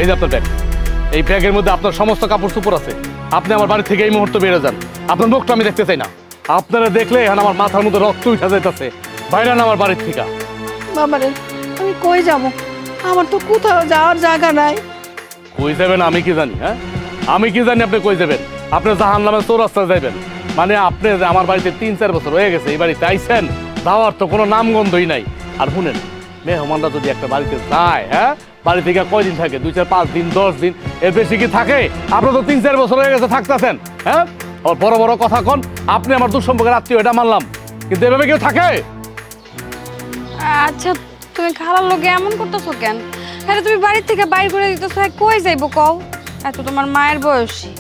এই যে আপনার ব্যাগ, এই ব্যাগের মধ্যে আপনার সমস্ত কাপড় চোপড় আছে। আপনি আমার বাড়ি থেকে এই মুহূর্তে বেরো যান। আপনার মুখটা আমি দেখতে চাই না। আপনারা দেখলে এখন আমার মাথার মধ্যে রক্ত উঠে যাইতেছে। বাইরে না আমার বাড়ির থেকে। বাবারে আমি কই যাব? আমার তো কোথাও যাওয়ার জায়গা নাই। কই যাবেন আমি কি জানি? হ্যাঁ, আমি কি জানি আপনি কই যাবেন? আপনি জাহান্নামের চৌরাস্তায় যাবেন। মানে আপনি আমার বাড়িতে 3-4 বছর হয়ে গেছে, এই বাড়িতে আইছেন, যাওয়ার তো কোনো নামগন্ধই নাই। আর শুনেন, মেহমানরা যদি একটা বাড়িতে যায়, হ্যাঁ, বাড়ি থেকে কয়দিন থাকে? 2-4-5 দিন, 10 দিন, এর বেশি কি থাকে? আপনি তো 3-4 বছর হয়ে গেছে থাকতেছেন। হ্যাঁ, বড় বড় কথা কন। আপনি আমার দুঃসম্পর্কের আত্মীয়, এটা মানলাম, কিন্তু এভাবে কেউ থাকে? আচ্ছা তুমি খালার লোকে এমন করতেছো কেন? হ্যাঁ তুমি বাড়ির থেকে বাইর করে দিতেছো, কই যাইবো কও? এত তোমার মায়ের বয়সী,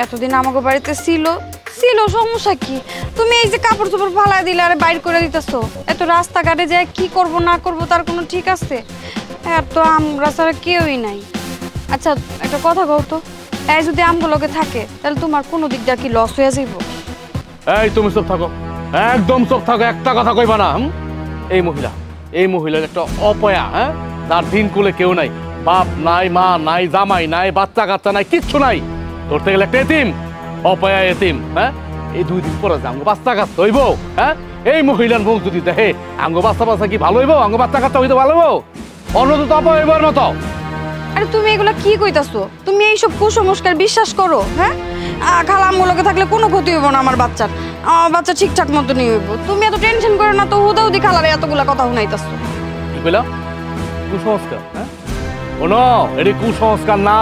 এতদিন আমাকে বাড়িতে ছিল, সমস্যা কি? তুমি এই যে কাপড় চোপড় ফালাই দিলে আর বাইর করে দিতেছো, এত রাস্তাঘাটে যায় কি করব না করব তার কোনো ঠিক আছে? এত আমরা ছাড়া কেউই নাই। আচ্ছা একটা কথা কও তো, এই যদি আমগুলোকে থাকে তাহলে তোমার কোনো দিক দিয়ে কি লস হয়ে যাইব? এই তুমি চুপ থাকো, একদম চুপ থাকো, একটা কথা কইবা না। এই মহিলার একটা অপয়া, হ্যাঁ, তার দিন কুলে কেউ নাই, বাপ নাই, মা নাই, জামাই নাই, বাচ্চা কাচ্চা নাই, কিচ্ছু নাই। ধরতে গেলে একটা এতিম, অপয়া এতিম। হ্যাঁ, এই 2 দিন পরে যে আঙ্গ বাচ্চা কাচ্চা হইব, হ্যাঁ, এই মহিলার মুখ যদি দেখে, আঙ্গ বাচ্চা কি ভালো হইব? আঙ্গ বাচ্চা কাচ্চা হইতে ভালো হইব? অন্য তো অপয়া হইবার মতো। আরে তুমি এগুলো কি কইতাছো? তুমি এইসব কুসংস্কার বিশ্বাস করো? হ্যাঁ, খালা আমগুলোকে থাকলে কোনো ক্ষতি হইব না আমার বাচ্চার, আমার বাচ্চা ঠিকঠাক মতো নিয়ে হইব। তুমি এত টেনশন করো না তো, হুদাহুদি খালারে এতগুলা কথা শুনাইতাছো। কি কইলা? কুসংস্কার? হ্যাঁ, কোনো এটি কুসংস্কার না,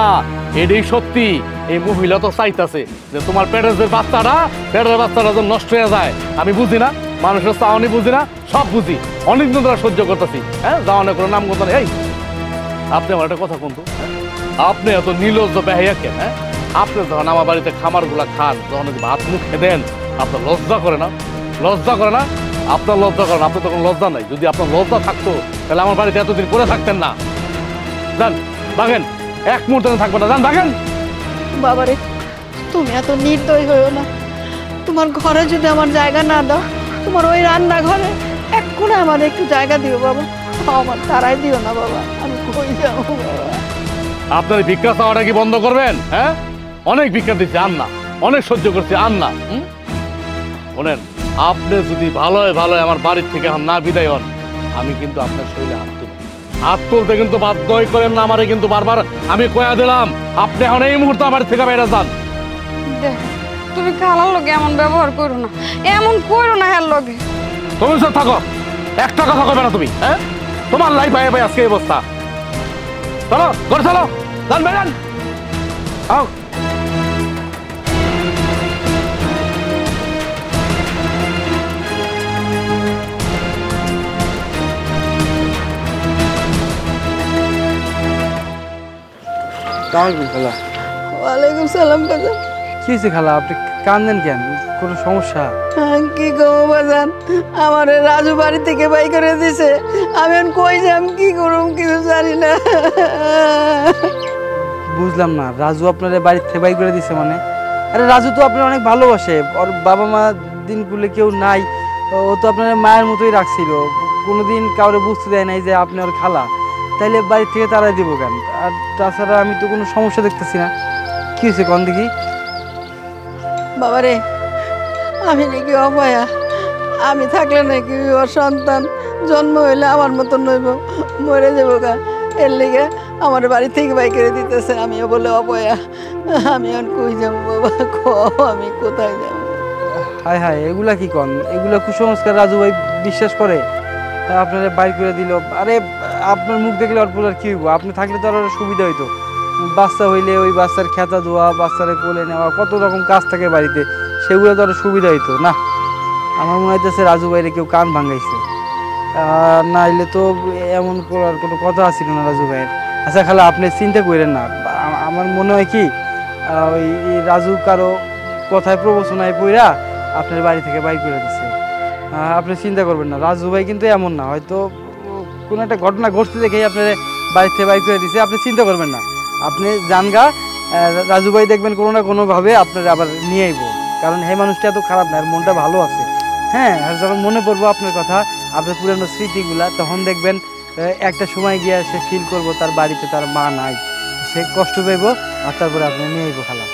এটি সত্যি। এই মহিলা তো চাইতাছে যে তোমার পেটের যে বাচ্চাটা, যেন নষ্ট হয়ে যায়। আমি বুঝি না, মানুষের চাওয়ানি বুঝি না, সব বুঝি, অনেকদিন ধরে সহ্য করতেছি। হ্যাঁ, যাওয়ানোর কোনো নাম কথা নেই। এই আপনি আমার একটা কথা বলতো, আপনি এত নির্লজ্জ বেহাইয়া কেন? হ্যাঁ, আপনি যখন আমার বাড়িতে খামারগুলা খান, যখন ভাত মুখে দেন, আপনার লজ্জা করে না? লজ্জা করে না? আপনার লজ্জা করে না? আপনার তখন লজ্জা নাই। যদি আপনার লজ্জা থাকতো তাহলে আমার বাড়িতে এতদিন করে থাকতেন না। যান, ভাগেন, এক মুহূর্তে থাকবেন না, যান ভাগেন। বাবারে তুমি এত নির্দয় হইও না। তোমার ঘরে যদি আমার জায়গা না দাও, তোমার ওই রান্নাঘরে এক কোণে আমার একটু জায়গা দিও বাবা। আমার তারাই দিও না বাবা, আমি কই যাবো বাবা? আপনার ভিক্ষা চাওয়াটা কি বন্ধ করবেন? হ্যাঁ, অনেক ভিক্ষা দিচ্ছে, আন না, অনেক সহ্য করছে, আন না। শোনেন, আপনি যদি ভালোই আমার বাড়ির থেকে এখন না বিদায় হন, আমি কিন্তু আপনার শরীরে হাত তুলতে কিন্তু বাধ্যই করেন না আমারে, কিন্তু বারবার আমি কয়া দিলাম। আপনি এখন এই মুহূর্তে আমার থেকে বাইরে যান। তুমি খালার লগে এমন ব্যবহার করো না, এমন করো না। হ্যাঁ লগে তুমি সব থাকো, একটা কথা কবে না তুমি? হ্যাঁ, তোমার লাইফ ভাই ভাই আজকে এই অবস্থা। চলো ঘরে চলো, যান বেরান। খালা। ওয়ালাইকুম সালাম বাজান। কি হয়েছে খালা, আপনি কাঁদেন কেন? কোনো সমস্যা? কি গো বাজান, আমার রাজু বাড়ি থেকে বাই করে দিছে। আমি কই যাম, কি করুম কিছু জানি না। বুঝলাম না, রাজু আপনার বাড়ি থেকে বাই করে দিছে মানে? আরে রাজু তো আপনার অনেক ভালোবাসে, ওর বাবা মা দিনগুলো কেউ নাই, ও তো আপনার মায়ের মতোই রাখছিল, কোনোদিন কাউরে বুঝতে দেয় নাই যে আপনি ওর খালা। তাইলে বাড়ি থেকে তাড়াই দিব কেন? আর তাছাড়া আমি তো কোনো সমস্যা দেখতেছি না। কি হয়েছে কোন দিকে? বাবারে আমি নাকি অপয়া, আমি থাকলে নাকি ওর সন্তান জন্ম হইলে আমার মতন নইব, মরে যাবো গা। এর লিগে আমার বাড়ি থেকে বাই করে দিতেছে, আমিও বলে অপয়া। আমি আর কই যাবো বাবা, আমি কোথায় যাবো? হায় হায়, এগুলা কি কন? এগুলা কুসংস্কার রাজু ভাই বিশ্বাস করে, আপনারা বাইর করে দিল। আরে আপনার মুখ দেখলে অল্প আর কি হইব? আপনি থাকলে তো আরো সুবিধা হইতো। বাচ্চা হইলে ওই বাচ্চার খেতা ধোয়া, বাচ্চারে কোলে নেওয়া, কত রকম কাজ থাকে বাড়িতে, সেগুলো তো আরো সুবিধা হইতো না? আমার মনে হইতেছে রাজু ভাইরে কেউ কান ভাঙাইছে, না হইলে তো এমন করার কোনো কথা আছিল না রাজু ভাইয়ের। আচ্ছা খালা, আপনি চিন্তা করেন না। আমার মনে হয় কি, ওই রাজু কারো কথায় প্রবচনায় পইরা আপনার বাড়ি থেকে বাইর করে দিচ্ছে। আপনি চিন্তা করবেন না, রাজু ভাই কিন্তু এমন না, হয়তো কোনো একটা ঘটনা ঘটতে দেখেই আপনার বাড়ি থেকে বাইর করে দিচ্ছে। আপনি চিন্তা করবেন না, আপনি জানগা, রাজু ভাই দেখবেন কোনো না কোনোভাবে আপনার আবার নিয়ে আইব। কারণ এই মানুষটা এত খারাপ না, আর মনটা ভালো আছে। হ্যাঁ, আর যখন মনে পড়বো আপনার কথা, আপনার পুরানো স্মৃতিগুলা, তখন দেখবেন একটা সময় গিয়ে সে ফিল করবো তার বাড়িতে তার মা নাই, সে কষ্ট পাইব আর তারপরে আপনি নিয়ে আইব খালা।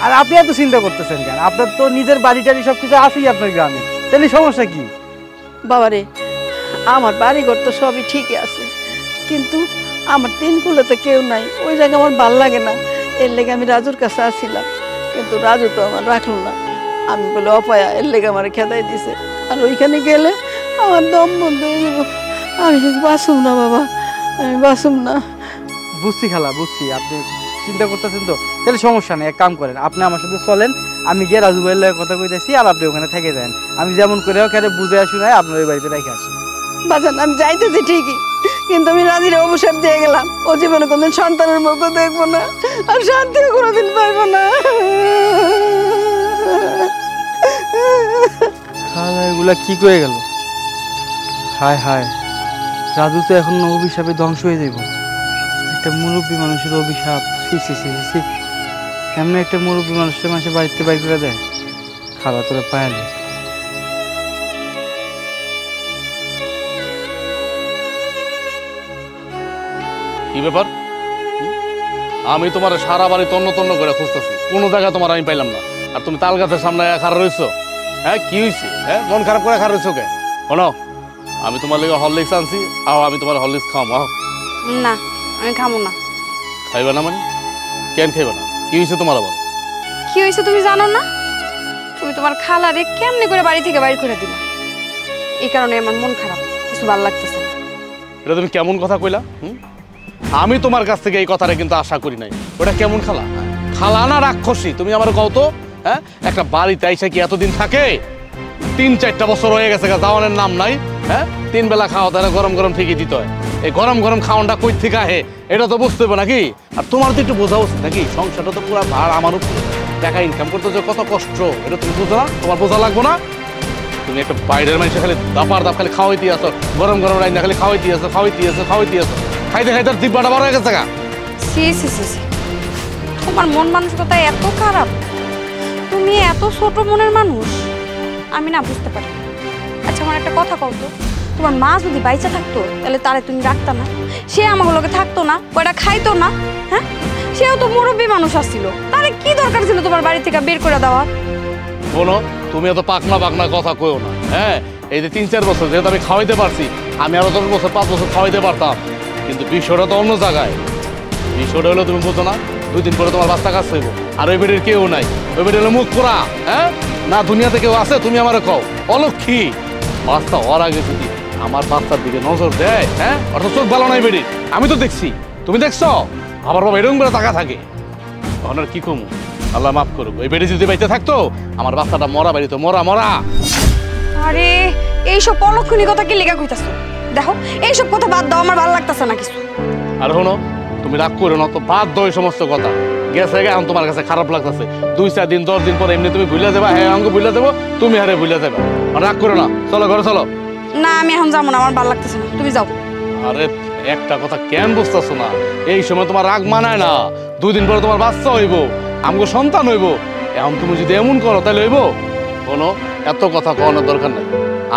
আর আপনি এত চিন্তা করতেছেন কেন? আপনার তো নিজের বাড়ি টাড়ি সব কিছু আছেই আপনার গ্রামে, তাহলে সমস্যা কি? বাবারে, আমার বাড়িঘর তো সবই ঠিকই আছে, কিন্তু আমার তিন কুলে তো কেউ নাই, ওই জায়গা আমার ভাল লাগে না। এর লেগে আমি রাজুর কাছে আসছিলাম, কিন্তু রাজু তো আমার রাখলো না। আমি বলে অপায়া, এর লেগে আমার খেদাই দিছে। আর ওইখানে গেলে আমার দম বন্ধ হয়ে যাবো, আমি বাঁচুম না বাবা, আমি বাঁচুম না। বুঝছি খালা, বুঝছি আপনি চিন্তা করতেছেন তো, তাহলে সমস্যা নেই। এক কাম করেন, আপনি আমার সাথে চলেন, আমি গিয়ে রাজু ভাইয়ের লগে কথা কইতেছি, আর আপনি ওখানে থেকে যান। আমি যেমন করে হোক বুঝে শুনে আপনার ওই বাড়িতে রেখে আসি। বাজান, আমি যাইতেছি ঠিকই, কিন্তু আমি রাজিরে অবসর দিয়ে গেলাম। ও জীবনে কোনদিন সন্তানের মুখও দেখবো না, আর শান্তিও কোনোদিন পাইবো না। খালা এগুলা কি করে গেল? হায় হায়, রাজু তো এখন অভিশাপে ধ্বংস হয়ে যাইব। একটা মুরব্বী মানুষের অভিশাপ, সি সি সি সি, এমনি একটা মুরব্বী মানুষের মানুষের বাড়িতে বাইর করে দেয়। খালা তোরা পায়ালি। কি ব্যাপার? আমি তোমার সারা বাড়ি তন্ন তন্ন করে খুঁজতেছি, কোনো জায়গায় তোমার আমি পাইলাম না। আর তুমি তাল গাছের সামনে খাড়া রয়েছো। হ্যাঁ, কি হয়েছে? হ্যাঁ, মন খারাপ করে খাড়া রয়েছো কে? শোনো, আমি তোমার লেগে হরলিক্স আনছি, আও আমি তোমার হরলিক্স খাওয়াবো। আও। না, আমি খামো না। খাইবা না মানে? কেন খাইবা না? কি হয়েছে তোমার আবার? কি হয়েছে তুমি জানো না? তুমি তোমার খালারে কেমনে করে বাড়ি থেকে বাইর করে দিলা, এই কারণে আমার মন খারাপ, কিছু ভালো লাগতেছে না। এটা তুমি কেমন কথা কইলা? আমি তোমার কাছ থেকে এই কথাটা কিন্তু আশা করি নাই। ওটা কেমন খালা? খালা না রাক্ষসী? তুমি আমার কও তো। হ্যাঁ, একটা বাড়িতে আইসা কি এতদিন থাকে? 3-4টা বছর হয়ে গেছে, যাওয়ানের নাম নাই। হ্যাঁ, 3 বেলা খাওয়া তাহলে গরম গরম ঠিকই দিতে হয়। এই গরম গরম খাওয়ানটা কই থেকে আহে এটা তো বুঝতে হবে নাকি? আর তোমার তো একটু বোঝা উচিত নাকি? সংসারটা তো পুরো ভার আমার উপরে, টাকা ইনকাম করতে যে কত কষ্ট এটা তুমি বুঝো না? তোমার বোঝা লাগবো না? তুমি একটা বাইরের মানুষের খালি দাপার দাপ খালি খাওয়াইতে আসো, গরম গরম রান্না খালি খাওয়াইতে আসো, খাওয়াইতে আসো। খাইতে খাইতে জিব্বাটা বড় হয়ে গেছে গা। সি সি সি সি, তোমার মন মানসিকতা এত খারাপ, তুমি এত ছোট মনের মানুষ, আমি না বুঝতে পারি। আচ্ছা, আমার একটা কথা কও তো, তোমার মা যদি বাইচা থাকতো তাহলে তারে তুমি রাখতা না? সে আমার লগে থাকতো না, কয়টা খাইতো না? হ্যাঁ, সেও তো মুরব্বী মানুষ আসছিল, তারে কি দরকার ছিল তোমার বাড়ি থেকে বের করে দেওয়া? শোনো, তুমি এত পাকনা পাকনা কথা কইও না। হ্যাঁ, এই যে 3-4 বছর যেহেতু আমি খাওয়াইতে পারছি, আমি আরো 10 বছর 5 বছর খাওয়াইতে পারতাম, কিন্তু বিষয়টা তো অন্য জায়গায়। বিষয়টা হলো তুমি বুঝো না, 2 দিন পরে তোমার বাচ্চা কাজ হইব, আর ওই বেডির কেউ নাই। ওই বেডি হলো মুখ পোড়া। হ্যাঁ, না দুনিয়াতে কেউ আছে? তুমি আমার কও অলক্ষী। বাচ্চা হওয়ার আগে যদি আমার বাচ্চার দিকে নজর দেয়, হ্যাঁ, অর্থাৎ চোখ ভালো নাই বেডির, আমি তো দেখছি, তুমি দেখছো, আমার বাবা এরকম করে টাকা থাকে, তখন আর কি কমু? আল্লাহ মাফ করুক। ওই বেডি যদি বাইতে থাকতো, আমার বাচ্চাটা মরা বাড়িতে মরা মরা। আরে এইসব অলক্ষণী কথা কি লেখা কইতাছো? দেখো, এইসব কথা বাদ দাও, আমার ভালো লাগতেছে না কিছু। আর শোনো, তুমি রাগ করো না তো, বাদ দাও এই সমস্ত কথা। গেছে এখন তোমার কাছে খারাপ লাগতেছে, 2-4 দিন 10 দিন পরে এমনি তুমি ভুলে যাবা, হ্যাঁ আমাকে ভুলে যাবো, তুমি হারে ভুলে যাবে। রাগ করো না, চলো ঘরে চলো। না, আমি এখন যাবো না, আমার ভালো লাগতেছে না, তুমি যাও। আরে একটা কথা কেন বুঝতেছো না? এই সময় তোমার রাগ মানায় না। 2 দিন পরে তোমার বাচ্চা হইব, আমগো সন্তান হইব। এখন তুমি যদি এমন করো তাহলে হইব? কোনো এত কথা কওয়ানোর দরকার নাই।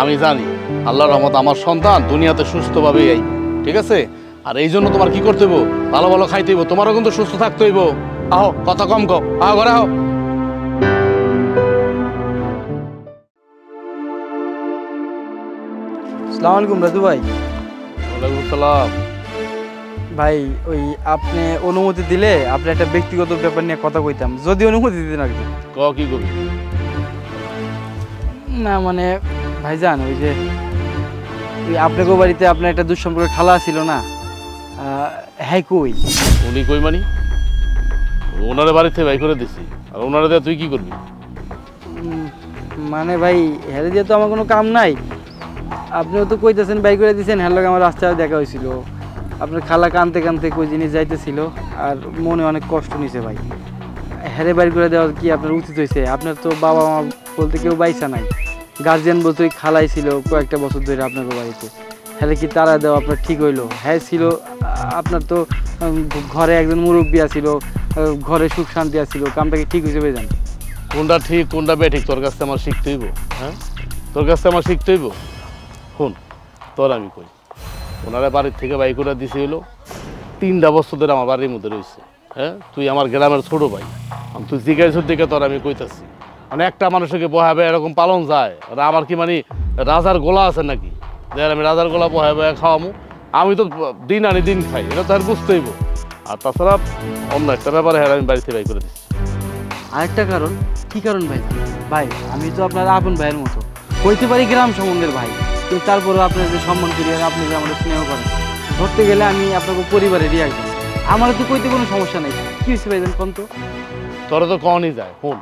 আমি জানি আল্লাহর রহমত আমার সন্তান দুনিয়াতে সুস্থভাবেই আইব, ঠিক আছে? আর এই জন্য তোমার কি করতে হইব? ভালো ভালো খাইতে হইব, তোমারও কিন্তু সুস্থ থাকতে হইব। আহো, কথা কম কও, আহো ঘরে আহো। আসসালামু আলাইকুম রাজু ভাই। ওয়ালাইকুম সালাম। ভাই, ওই আপনি অনুমতি দিলে আপনি একটা ব্যক্তিগত ব্যাপার নিয়ে কথা কইতাম, যদি অনুমতি দিতেন আর কি। ক কি করবি? না মানে ভাইজান, ওই যে ওই আপনাকে বাড়িতে আপনার একটা দুঃসম্পর্কের খালা ছিল না, হ্যাঁ কই? উনি কই মানি? ওনারে বাড়িতে বাই করে দিছি, আর ওনারে দিয়ে তুই কি করবি? মানে ভাই, হেরে দিয়ে তো আমার কোনো কাম নাই। আপনিও তো কইতেছেন বাই করে দিয়েছেন, হ্যাঁ লোক আমার রাস্তায় দেখা হয়েছিল, আপনার খালা কানতে কানতে কই জিনিস যাইতেছিল, আর মনে অনেক কষ্ট নিছে ভাই। হেরে বাড়ি করে দেওয়া কি আপনার উচিত হয়েছে? আপনার তো বাবা মা বলতে কেউ বাইসা নাই, গার্জিয়ান বলতে ওই খালাই ছিল কয়েকটা বছর ধরে আপনার বাড়িতে। হ্যাঁ কি তারা দেওয়া আপনার ঠিক হইলো? হ্যাঁ ছিল, আপনার তো ঘরে একজন মুরব্বী আছিল, ঘরে সুখ শান্তি আছিল, কামটা কি ঠিক হিসেবে যান? কোনটা ঠিক কোনটা বেঠিক তোর কাছে আমার শিখতে হইব? হ্যাঁ, তোর কাছে আমার শিখতে হইব? শুন, তোর আমি কই, ওনারা বাড়ির থেকে বাই করে দিছে হইলো 3টা বছর ধরে আমার বাড়ির মধ্যে রয়েছে। হ্যাঁ তুই আমার গ্রামের ছোট ভাই, তুই জিজ্ঞাসা দিকে তোর আমি কইতাছি, মানে একটা মানুষকে বহাবে এরকম পালন যায়? ওরা আমার কি মানে রাজার গোলা আছে নাকি যে আমি রাজার গোলা বহাবে খাওয়ামু? আমি তো দিন আনি দিন খাই, এটা তো আর বুঝতেইব। আর তাছাড়া অন্য একটা ব্যাপারে হ্যাঁ আমি বাড়িতে বাই করে দিচ্ছি। আরেকটা কারণ, কি কারণ ভাই? ভাই আমি তো আপনার আপন ভাইয়ের মতো, হইতে পারি গ্রাম সম্বন্ধের ভাই, কিন্তু তারপরেও আপনার যে সম্মান করি আর আপনি যে আমাদের স্নেহ করেন, ধরতে গেলে আমি আপনাকে পরিবারেরই একজন। আমার তো কইতে কোনো সমস্যা নেই। কি হয়েছে ভাইজান কোন তো? তোরা তো কনই যায় ফোন,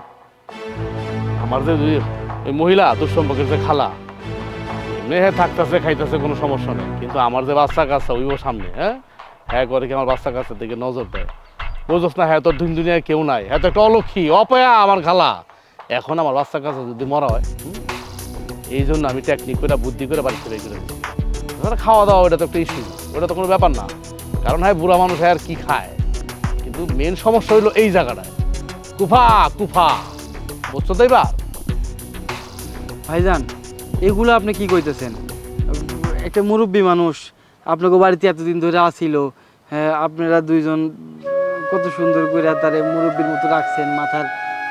আমার যে ওই মহিলা তোর সম্পর্কের যে খালা, এমনি হ্যাঁ থাকতেছে খাইতেছে কোনো সমস্যা নেই, কিন্তু আমার যে বাচ্চা কাচ্চা ওইও সামনে হ্যাঁ করে কি আমার বাচ্চা কাচ্চার দিকে নজর দেয়? বুঝোস না, হ্যাঁ তোর দুনিয়ায় কেউ নাই, হ্যাঁ তো একটা অলক্ষী অপয়া আমার খালা। এখন আমার বাচ্চা কাচ্চা যদি মরা হয়, এই জন্য আমি টেকনিক করে বুদ্ধি করে বাড়িতে বের করে দিই। খাওয়া দাওয়া ওটা তো একটা ইস্যু, ওটা তো কোনো ব্যাপার না, কারণ হ্যাঁ বুড়া মানুষ আর কি খায়, কিন্তু মেন সমস্যা হইলো এই জায়গাটায় কুফা কুফা, বুঝছো তো? এবার ভাইজান এগুলো আপনি কি কইতেছেন? একটা মুরব্বী মানুষ আপনাকে বাড়িতে এতদিন ধরে আসিল, হ্যাঁ আপনারা দুইজন কত সুন্দর করে তারে মুরব্বীর মতো রাখছেন, মাথার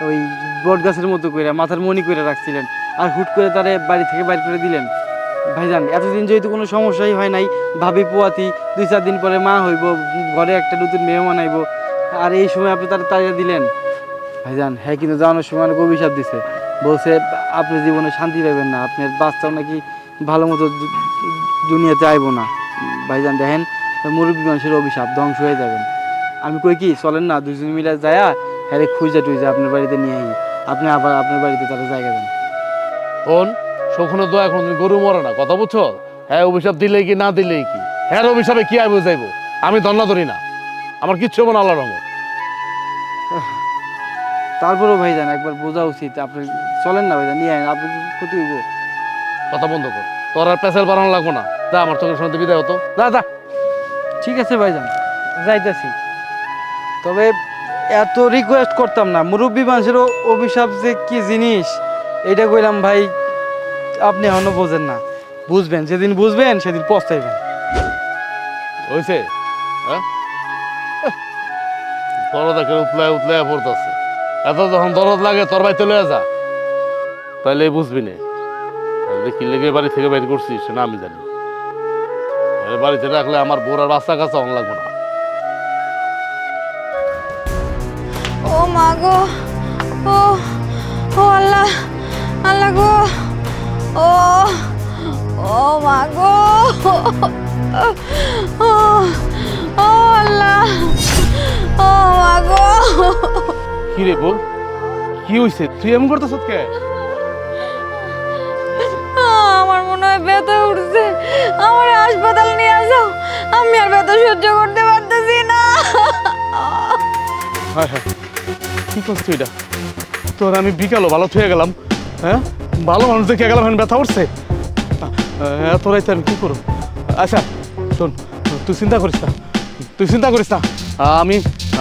ওই বট গাছের মতো করে মাথার মণি করে রাখছিলেন, আর হুট করে তারে বাড়ি থেকে বাইর করে দিলেন। ভাইজান এতদিন যেহেতু কোনো সমস্যাই হয় নাই, ভাবি পোয়াতি 2-4 দিন পরে মা হইব, ঘরে একটা নতুন মেহমান আইব, আর এই সময় আপনি তারা তাড়িয়ে দিলেন। ভাইজান হ্যাঁ কিন্তু যাওয়ানোর সময় অনেক অভিশাপ দিছে, বলছে আপনি জীবনে শান্তি পাবেন না, আপনার বাচ্চাও নাকি ভালো মতো দুনিয়াতে আইব না। ভাইজান দেখেন মুরব্বী মানুষের অভিশাপ, ধ্বংস হয়ে যাবেন। আমি কই কি চলেন না দুজন মিলে যায়া হ্যাঁ খুঁজা টুইজা আপনার বাড়িতে নিয়ে আই, আপনি আবার আপনার বাড়িতে তারা জায়গা দেন। কোন শোকনো দোয়া এখন তুমি গরু মরে না, কথা বুঝছো? হ্যাঁ অভিশাপ দিলেই কি না দিলেই কি, হ্যাঁ অভিশাপে কি আইব যাইব? আমি ধন্না ধরি না, আমার কিচ্ছু হবো না আল্লাহর রহমত। তারপরেও ভাইজান একবার বোঝা উচিত, আপনি চলেন না ভাইজান নিয়ে আইন, আপনি ক্ষতি হইব। কথা বন্ধ কর, তোর আর পেশাল বানানো লাগবো না, যা আমার চোখের সামনে বিদায় হতো, যা যা। ঠিক আছে ভাইজান যাইতেছি, তবে এত রিকোয়েস্ট করতাম না, মুরব্বী মানুষের অভিশাপ যে কি জিনিস এটা কইলাম ভাই, আপনি এখনো বোঝেন না, বুঝবেন যেদিন বুঝবেন সেদিন পস্তাইবেন। হয়েছে হ্যাঁ দরদাকে উতলায় উতলায় পড়তেছে, এত যখন দরদ লাগে তোর বাড়িতে লয়ে যা, তাইলে বুঝবি না কি লেগে বাড়ি থেকে বাইর করছিস না আমি জানি। বাড়িতে রাখলে আমার বোরার বাচ্চা কাছে অন লাগবে না। ও মা গো, ও ও আল্লাহ, আল্লাহ গো, ও ও মা গো, ও ও আল্লাহ, ও মা গো। কি রে বল, কি হয়েছে? তুই এমন করতেছ কে? আমার মনে হয় ব্যথা উঠছে, আমার হাসপাতাল নিয়ে যাও, আমি আর ব্যথা সহ্য করতে পারতেছি না। হ্যাঁ হ্যাঁ কি করছিস এটা? তোর আমি বিকালও ভালো থুয়ে গেলাম, হ্যাঁ ভালো মানুষ দেখে গেলাম, এখন ব্যথা উঠছে, এত রাইতে আমি কি করব? আচ্ছা শোন, তুই চিন্তা করিস না, তুই চিন্তা করিস না, আমি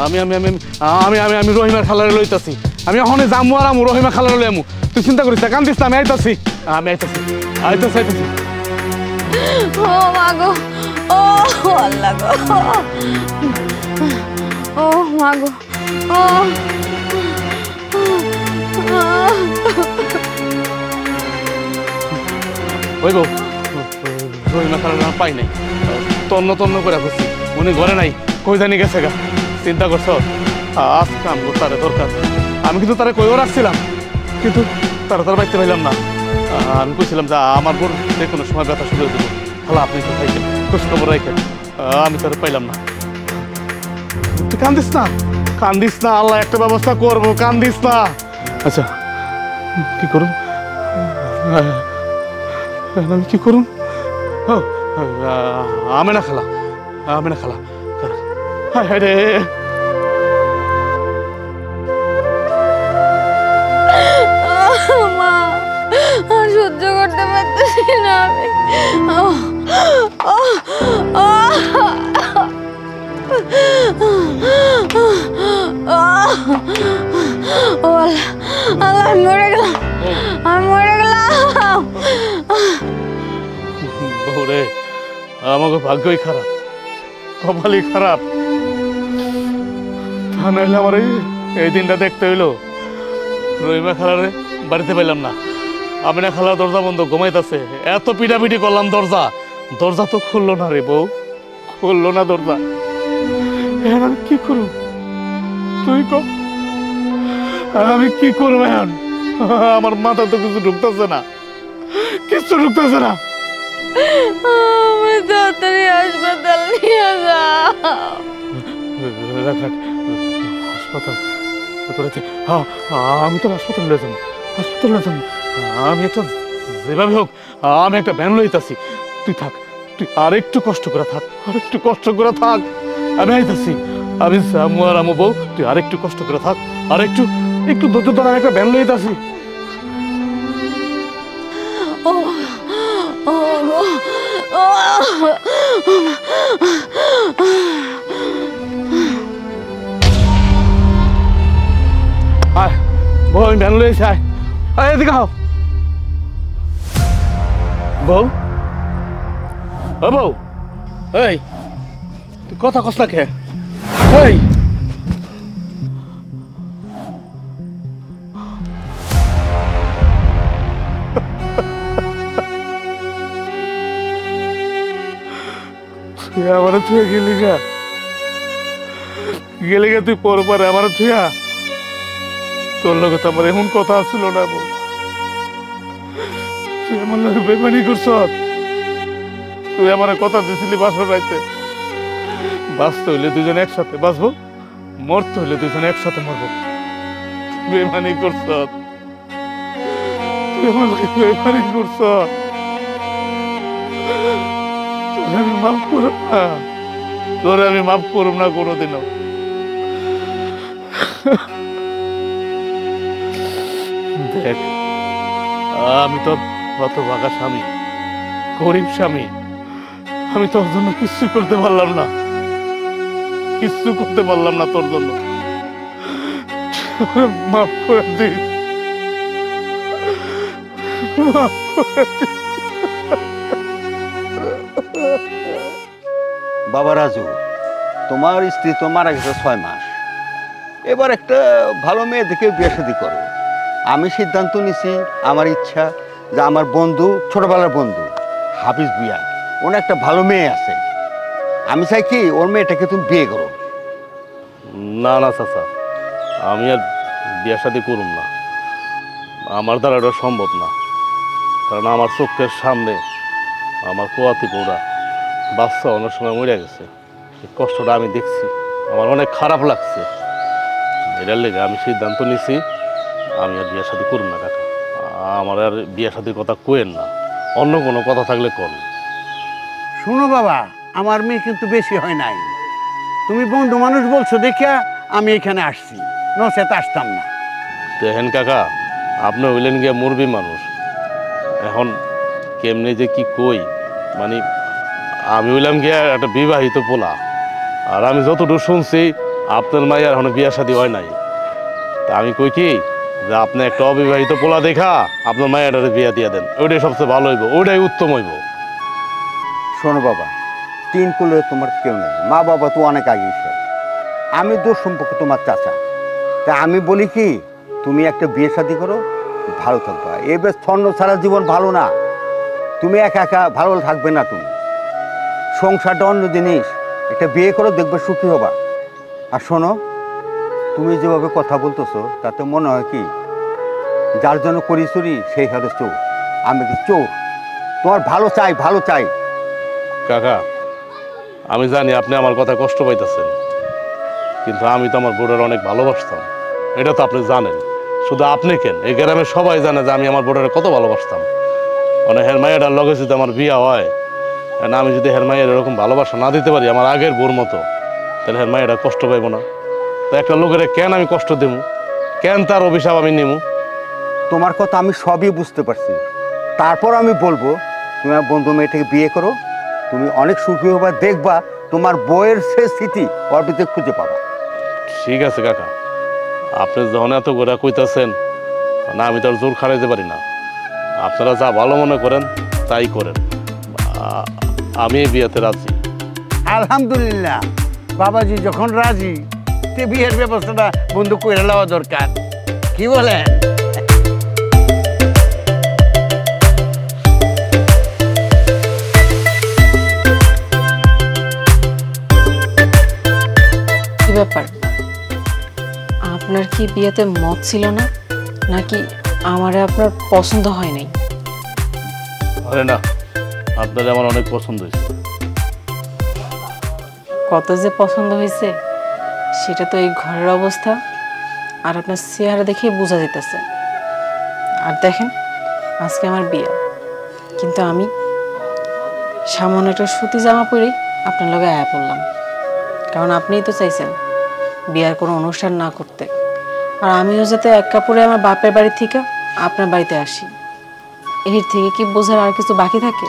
আমি আমি আমি আমি আমি আমি রহিমার খালারে লইতাছি, আমি এখন যামু আর আমু রহিমা খালারে লই আমু, তুই চিন্তা করিস না, কান্দিস না, আমি আইতাছি, আমি আইতাছি আইতাছি আইতাছি। ও মা গো, ও আল্লাহ গো, ও মা গো, ও ওই গো রহিমা খালার পাই নাই, তন্ন তন্ন করে খুঁজছি, উনি ঘরে নাই, কই জানি গেছে গা। চিন্তা করছ আজ কাম তারে দরকার, আমি কিন্তু তারা কইও রাখছিলাম, কিন্তু তারা তার বাড়িতে পাইলাম না। আমি কইছিলাম যে আমার বোন যে কোনো সময় ব্যথা শুরু হয়ে দেবো, খালা আপনি তো খাইছেন খোঁজ খবর রাখেন, আমি তারা পাইলাম না। তুই কান্দিস না, কান্দিস না, আল্লাহ একটা ব্যবস্থা করবো, কান্দিস না। আচ্ছা কি করুন, আমি কি করুন? আমি না খালা, আমি না খালা, হায় রে মা, আর সহ্য করতে পারতেছি না আমি। ও আল্লাহ, আল্লাহ আমি মরে গেলাম, আমি মরে গেলাম। বউরে আমাকে ভাগ্যই খারাপ, কপালই খারাপ, তা নাহলে আমার এই দিনটা দেখতে হইলো। রহিমা খালারে বাড়িতে পাইলাম না, আমিনা খালার দরজা বন্ধ, ঘুমাইতেছে। এত পিটাপিটি করলাম, দরজা দরজা তো খুললো না রে বউ, খুললো না দরজা। এখন আমি কি করব তুই কর, আমি কি করবো এখন? আমার মাথা তো কিছু ঢুকতেছে না, কিছু ঢুকতেছে না। আমার তাড়াতাড়ি হাসপাতাল নিয়ে যা। রাখ রাখ, হাসপাতাল আমি তো হাসপাতাল নিয়ে যাবো, হাসপাতাল নিয়ে যাবো। আমি একটা যেভাবে হোক আমি একটা ভ্যান লইতাছি, তুই থাক, তুই আরেকটু কষ্ট করে থাক, আরেকটু কষ্ট করে থাক। আমি আইতাছি, আমি আমু আর আমু বউ, তুই আরেকটু কষ্ট করে থাক, আরেকটু একটু ধৈর্য ধর, আমি একটা ভ্যান লইতাছি। ও ও ও আয় বউ, আমি ভ্যান লইছি, আয় আয় এদিকে আও। বউ, ও বউ, এই তুই কথা কস না কে? এই তুই আমার তুই গেলি গা, গেলি গা তুই পর পরে আমার তুইয়া। তোর লগে তো আমার এমন কথা আসছিল না বউ, তুই আমার লগে বেমানি করছ। তুই আমার কথা দিছিলি বাসর রাইতে, বাঁচতে হইলে দুজন একসাথে বাঁচবো, মরতে হইলে দুজন একসাথে মরবো। বেমানি করছ, তুই আমার লগে বেমানি করছ। তোরে আমি মাফ করব না, তোরে আমি মাফ করব না কোনোদিনও। দেখ, আমি তো হতভাগা স্বামী, গরিব স্বামী, আমি তোর জন্য কিচ্ছু করতে পারলাম না, কিচ্ছু করতে পারলাম না তোর জন্য। মাফ করে দিস, মাফ করে দিস। বাবা রাজু, তোমার স্ত্রী তো মারা গেছে 6 মাস, এবার একটা ভালো মেয়ে দেখে বিয়ে শাদী করো। আমি সিদ্ধান্ত নিছি, আমার ইচ্ছা যে আমার বন্ধু, ছোটবেলার বন্ধু হাফিজ ভুঁইয়া, ওর একটা ভালো মেয়ে আছে, আমি চাই কি ওর মেয়েটাকে তুমি বিয়ে করো। না না চাচা, আমি আর বিয়ে শাদী করুম না, আমার দ্বারা এটা সম্ভব না। কারণ আমার চোখের সামনে আমার পোয়াতি বউরা বাচ্চা অনেক সময় মরে গেছে, এই কষ্টটা আমি দেখছি, আমার অনেক খারাপ লাগছে। এটার লেগে আমি সিদ্ধান্ত নিছি আমি আর বিয়ে শাদী করুম না কাকা। আমার আর বিয়ে শাদীর কথা কোয়েন না, অন্য কোনো কথা থাকলে কোন। শোনো বাবা, আমার মেয়ে কিন্তু বেশি হয় নাই, তুমি বন্ধু মানুষ বলছো দেখিয়া আমি এখানে আসছি, নচেত আসতাম না। দেখেন কাকা, আপনি হইলেন গিয়া মুরবি মানুষ, এখন কেমনে যে কি কই, মানে আমি হইলাম গিয়া একটা বিবাহিত পোলা, আর আমি যতটুকু শুনছি আপনার মায়ের এখন বিয়া শাদী হয় নাই। তা আমি কই কি যে আপনি একটা অবিবাহিত পোলা দেখা আপনার মায়ের বিয়া দিয়ে দেন, ওইটাই সবচেয়ে ভালো হইব, ওইটাই উত্তম হইব। শোনো বাবা, 3 কুলে তোমার কেউ নেই, মা বাবা তো অনেক আগে শেষ, আমি দূর সম্পর্কে তোমার চাচা, তা আমি বলি কি তুমি একটা বিয়ে শাদী করো, ভালো থাকবা। এ বেশ ছন্ন ছাড়া জীবন ভালো না, তুমি একা একা ভালো থাকবে না, তুমি সংসারটা অন্য জিনিস, একটা বিয়ে করো, দেখবে সুখী হবা। আর শোনো, তুমি যেভাবে কথা বলতেছো তাতে মনে হয় কি যার জন্য করি চুরি সেই হারে চোর, আমি কি চোর? তোমার ভালো চাই, ভালো চাই। কাকা, আমি জানি আপনি আমার কথা কষ্ট পাইতেছেন, কিন্তু আমি তো আমার বোর্ডার অনেক ভালোবাসতাম, এটা তো আপনি জানেন। শুধু আপনি কেন, এই গ্রামের সবাই জানে যে আমি আমার বোর্ডারে কত ভালোবাসতাম। মানে হের মায়ের লগে যদি আমার বিয়া হয়, আমি যদি হের মায়ের এরকম ভালোবাসা না দিতে পারি আমার আগের বোর মতো, তাহলে হের মায়েরা কষ্ট পাইব না? তো একটা লোকের কেন আমি কষ্ট দেব, কেন তার অভিশাপ আমি নেব? তোমার কথা আমি সবই বুঝতে পারছি, তারপর আমি বলবো তুমি আমার বন্ধু মেয়েটাকে বিয়ে করো, তুমি অনেক সুখী হবা, দেখবা তোমার বইয়ের সে স্মৃতি ওর ভিতরে খুঁজে পাবা। ঠিক আছে কাকা, আপনি যখন এত করে কইতাছেন, না আমি তো আর জোর খাড়াইতে পারি না, আপনারা যা ভালো মনে করেন তাই করেন, আমি এই বিয়েতে রাজি। আলহামদুলিল্লাহ, বাবাজি যখন রাজি থাকতে বিয়ের ব্যবস্থাটা বন্ধু করে নেওয়া দরকার, কি বলেন? কি ব্যাপার, আপনার কি বিয়েতে মত ছিল না, নাকি আমারে আপনার পছন্দ হয় নাই? আরে না, আপনার আমার অনেক পছন্দ হয়েছে। কত যে পছন্দ হয়েছে সেটা তো এই ঘরের অবস্থা আর আপনার চেহারা দেখেই বোঝা যেতেছে। আর দেখেন, আজকে আমার বিয়ে, কিন্তু আমি সামান্য একটা সুতি জামা পরেই আপনার লগে আয়া পড়লাম, কারণ আপনিই তো চাইছেন বিয়ার কোনো অনুষ্ঠান না করতে, আর আমিও যাতে এক কাপড়ে আমার বাপের বাড়ি থেকে আপনার বাড়িতে আসি। এর থেকে কি বোঝার আর কিছু বাকি থাকে?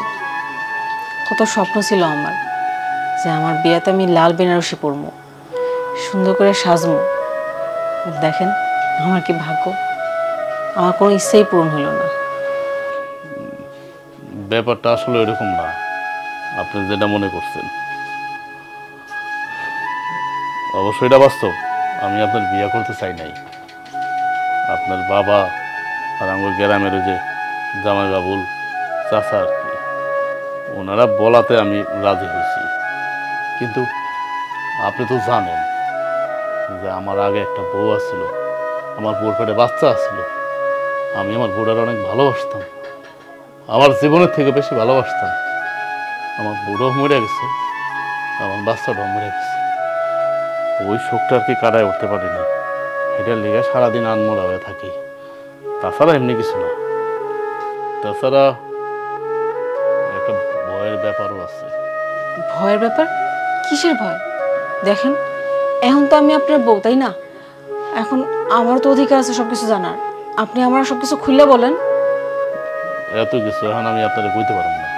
কত স্বপ্ন ছিল আমার যে আমার বিয়েতে আমি লাল বেনারসি পরবো, সুন্দর করে সাজবো। দেখেন আমার কি ভাগ্য, আমার কোনো ইচ্ছাই পূরণ হলো না। ব্যাপারটা আসলে এরকম না, আপনি যেটা মনে করছেন। অবশ্যই এটা বাস্তব, আমি আপনার বিয়ে করতে চাই নাই। আপনার বাবা আর আমার গ্রামের যে জামাই বাবুল চাচা আর কি, ওনারা বলাতে আমি রাজি হয়েছি। কিন্তু আপনি তো জানেন যে আমার আগে একটা বউ আছিল, আমার বউর পেটে বাচ্চা আছিল। আমি আমার বউটার অনেক ভালোবাসতাম, আমার জীবনের থেকে বেশি ভালোবাসতাম। আমার বউটাও মরে গেছে, আমার বাচ্চাটাও মরে গেছে। ওই শোকটা আর কি কাটায় উঠতে পারিনি, এটার লেগে সারাদিন আনমোড়া হয়ে থাকি। তাছাড়া এমনি কিছু না। তাছাড়া একটা ভয়ের ব্যাপারও আছে। ভয়ের ব্যাপার? কিসের ভয়? দেখেন, এখন তো আমি আপনার বউ, তাই না? এখন আমার তো অধিকার আছে সবকিছু জানার। আপনি আমার সবকিছু খুলে বলেন। এত কিছু এখন আমি আপনারা বলতে পারব না।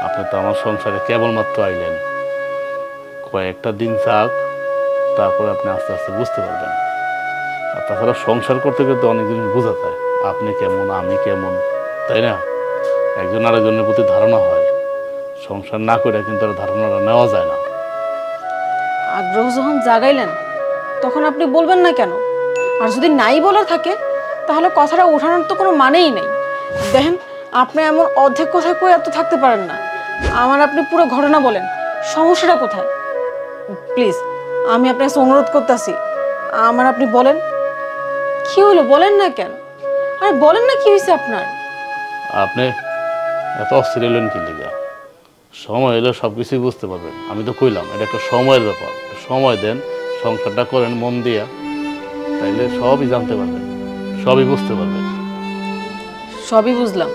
আপনি তো আমার সংসারে কেবলমাত্র আইলেন, কয়েকটা দিন যাক, তারপরে আপনি আস্তে আস্তে বুঝতে পারবেন। আর তাছাড়া সংসার করতে করতে অনেক জিনিস বোঝা যায়, আপনি কেমন আমি কেমন, তাই না? একজন আরেকজনের প্রতি ধারণা হয়, সংসার না করে কিন্তু আর ধারণাটা নেওয়া যায় না। আগ্রহ যখন জাগাইলেন তখন আপনি বলবেন না কেন? আর যদি নাই বলার থাকে তাহলে কথাটা ওঠানোর তো কোনো মানেই নেই। দেখেন, আপনি এমন অর্ধেক কথা কই এত থাকতে পারেন না। আমার আপনি পুরো ঘটনা বলেন, সমস্যাটা কোথায়? প্লিজ, আমি আপনার কাছে অনুরোধ করতেছি, আমার আপনি বলেন কি হলো, বলেন না কেন? আরে বলেন না, কি হয়েছে আপনার? আপনি এত অস্থির এলেন কি লিগা? সময় এলে সব কিছুই বুঝতে পারবেন। আমি তো কইলাম এটা একটা সময়ের ব্যাপার, সময় দেন, সংসারটা করেন মন দিয়া, তাইলে সবই জানতে পারবেন, সবই বুঝতে পারবেন। সবই বুঝলাম,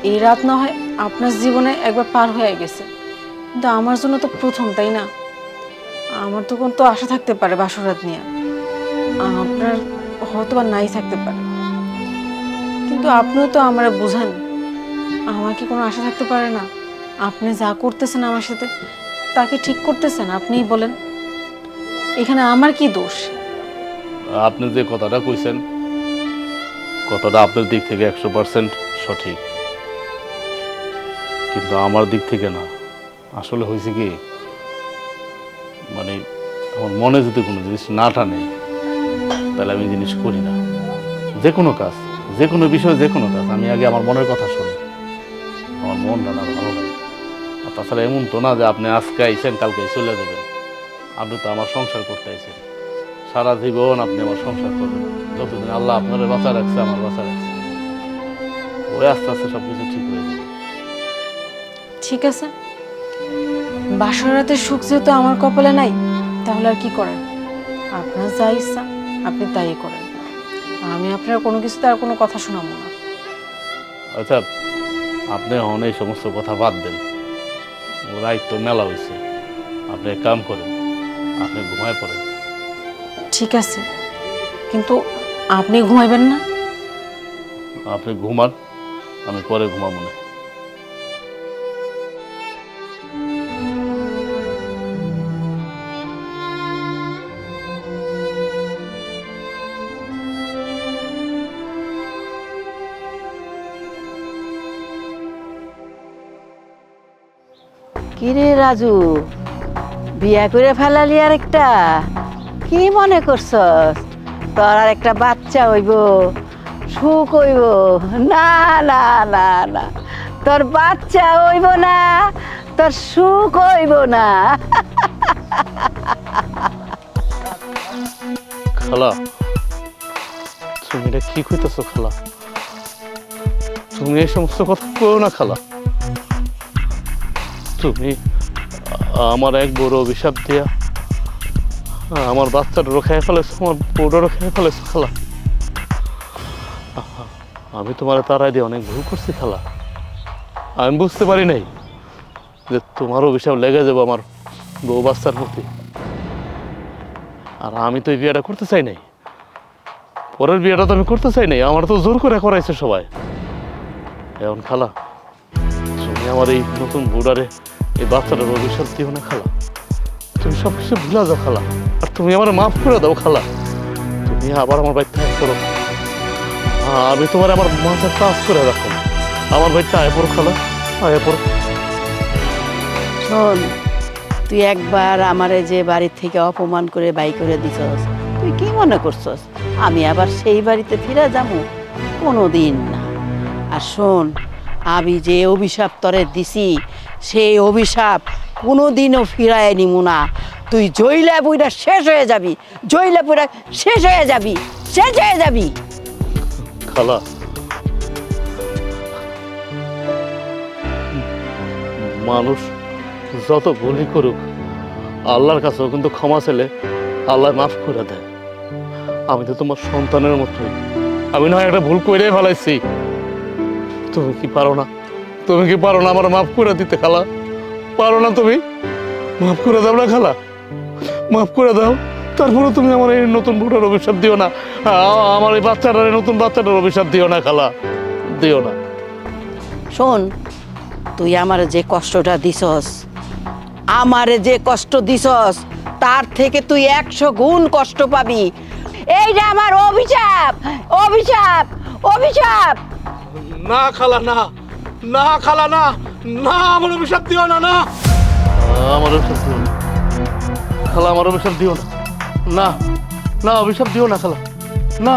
এই রাত না হয় আপনার জীবনে একবার পার হয়ে গেছে, কিন্তু আমার জন্য তো প্রথম, তাই না? আমার তো কোন তো আশা থাকতে পারে বাসরাত নিয়ে, আপনার হয়তো বা নাই থাকতে পারে, কিন্তু আপনিও তো আমার বুঝান, আমার কি কোনো আশা থাকতে পারে না? আপনি যা করতেছেন আমার সাথে তাকে ঠিক করতেছেন, আপনিই বলেন, এখানে আমার কি দোষ? আপনি যে কথাটা কইছেন, কথাটা আপনার দিক থেকে 100% সঠিক, কিন্তু আমার দিক থেকে না। আসলে হয়েছে কি, মানে আমার মনে যদি কোনো জিনিস না টানে তাহলে আমি জিনিস করি না। যে কোনো কাজ, যে কোনো বিষয়, যে কোনো কাজ আমি আগে আমার মনের কথা শুনি, আমার মনটা না ভালো লাগে। আর তাছাড়া এমন তো না যে আপনি আজকে আইছেন কালকে চলে যাবেন। আপনি তো আমার সংসার করতে আইছেন, সারা জীবন আপনি আমার সংসার করবেন, যতদিন আল্লাহ আপনার বাঁচা রাখছে, আমার বাঁচা রাখছে। ওই আস্তে আস্তে সব কিছু ঠিক হয়ে যাবে। ঠিক আছে, বাসরাতের সুখ যেহেতু আমার কপালে নাই, তাহলে আর কি করেন? আপনার যা ইচ্ছা আপনি তাই করেন, আমি আপনার কোনো কিছুতে আর কোনো কথা শোনাবো না। আচ্ছা, আপনি এখন এই সমস্ত কথা বাদ দেন, রাইট তো মেলা হয়েছে। আপনি এক কাম করেন, আপনি ঘুমায় পড়েন। ঠিক আছে, কিন্তু আপনি ঘুমাইবেন না? আপনি ঘুমান, আমি পরে ঘুমাবো না। কিরে রাজু, বিয়া করে ফেলালি আর একটা? কি মনে করছস তোর আর একটা বাচ্চা হইব, সুখ হইব? না না না না, তোর বাচ্চা হইব না, তোর সুখ হইব না। খালা, তুমি এটা কি কইতেছো খালা? তুমি এই সমস্ত কথা কও না খালা। তুমি আমার এক বড় অভিশাপ দিয়া আমার বাচ্চাটা রক্ষায় ফেলেছো, আমার বউটা রক্ষায় ফেলেছো খালা। আমি তোমার তারাই দিয়ে অনেক ভুল করছি খালা। আমি বুঝতে পারি নাই যে তোমার অভিশাপ লেগে যাবো আমার বউ বাচ্চার প্রতি। আর আমি তো এই বিয়েটা করতে চাই নাই, পরের বিয়েটা তো আমি করতে চাই নাই, আমার তো জোর করে করাইছে সবাই। এখন খালা, তুমি আমার এই নতুন বুড়ারে এই বাচ্চাটার অভিশাপ দিও না খালা। তুমি সব কিছু ভুলে যাও খালা, আর তুমি আমার মাফ করে দাও খালা। তুমি আবার আমার বাড়িতে আয় করো, আমি তোমার আমার মাথায় কাজ করে রাখো। আমার বাড়িতে আয় পড়ো খালা, আয় পড়ো। শোন, তুই একবার আমারে যে বাড়ি থেকে অপমান করে বাই করে দিছস, তুই কি মনে করছস আমি আবার সেই বাড়িতে ফিরে যাবো? কোনোদিন না। আর শোন, আমি যে অভিশাপ তরে দিছি সেই অভিশাপ কোনোদিনও ফিরায় নিমু না। তুই জইলা বুইরা শেষ হয়ে যাবি, জইলা বুইরা শেষ হয়ে যাবি, শেষ হয়ে যাবি। খালা, মানুষ যত ভুলই করুক আল্লাহর কাছেও কিন্তু ক্ষমা চাইলে আল্লাহ মাফ করে দেয়। আমি তো তোমার সন্তানের মতোই, আমি না একটা ভুল করে ফেলাইছি। তুমি কি পারো না? তুমি কি পারো না আমার মাফ করে দিতে খালা? পারো না তুমি? মাফ করে দাও না খালা, মাফ করে দাও। তারপরে তুমি আমার এই নতুন বুড়ার অভিশাপ দিও না, আমার এই বাচ্চাটার নতুন বাচ্চাটার অভিশাপ দিও না খালা, দিও না। শোন, তুই আমার যে কষ্টটা দিছস, আমারে যে কষ্ট দিছস, তার থেকে তুই 100 গুণ কষ্ট পাবি। এইটা আমার অভিশাপ, অভিশাপ, অভিশাপ। না খালা, না না খালা, না না, আমার অভিশাপ দিও না, না আমার অভিশাপ দিও না খালা, আমার অভিশাপ দিও না, না না অভিশাপ দিও না খালা, না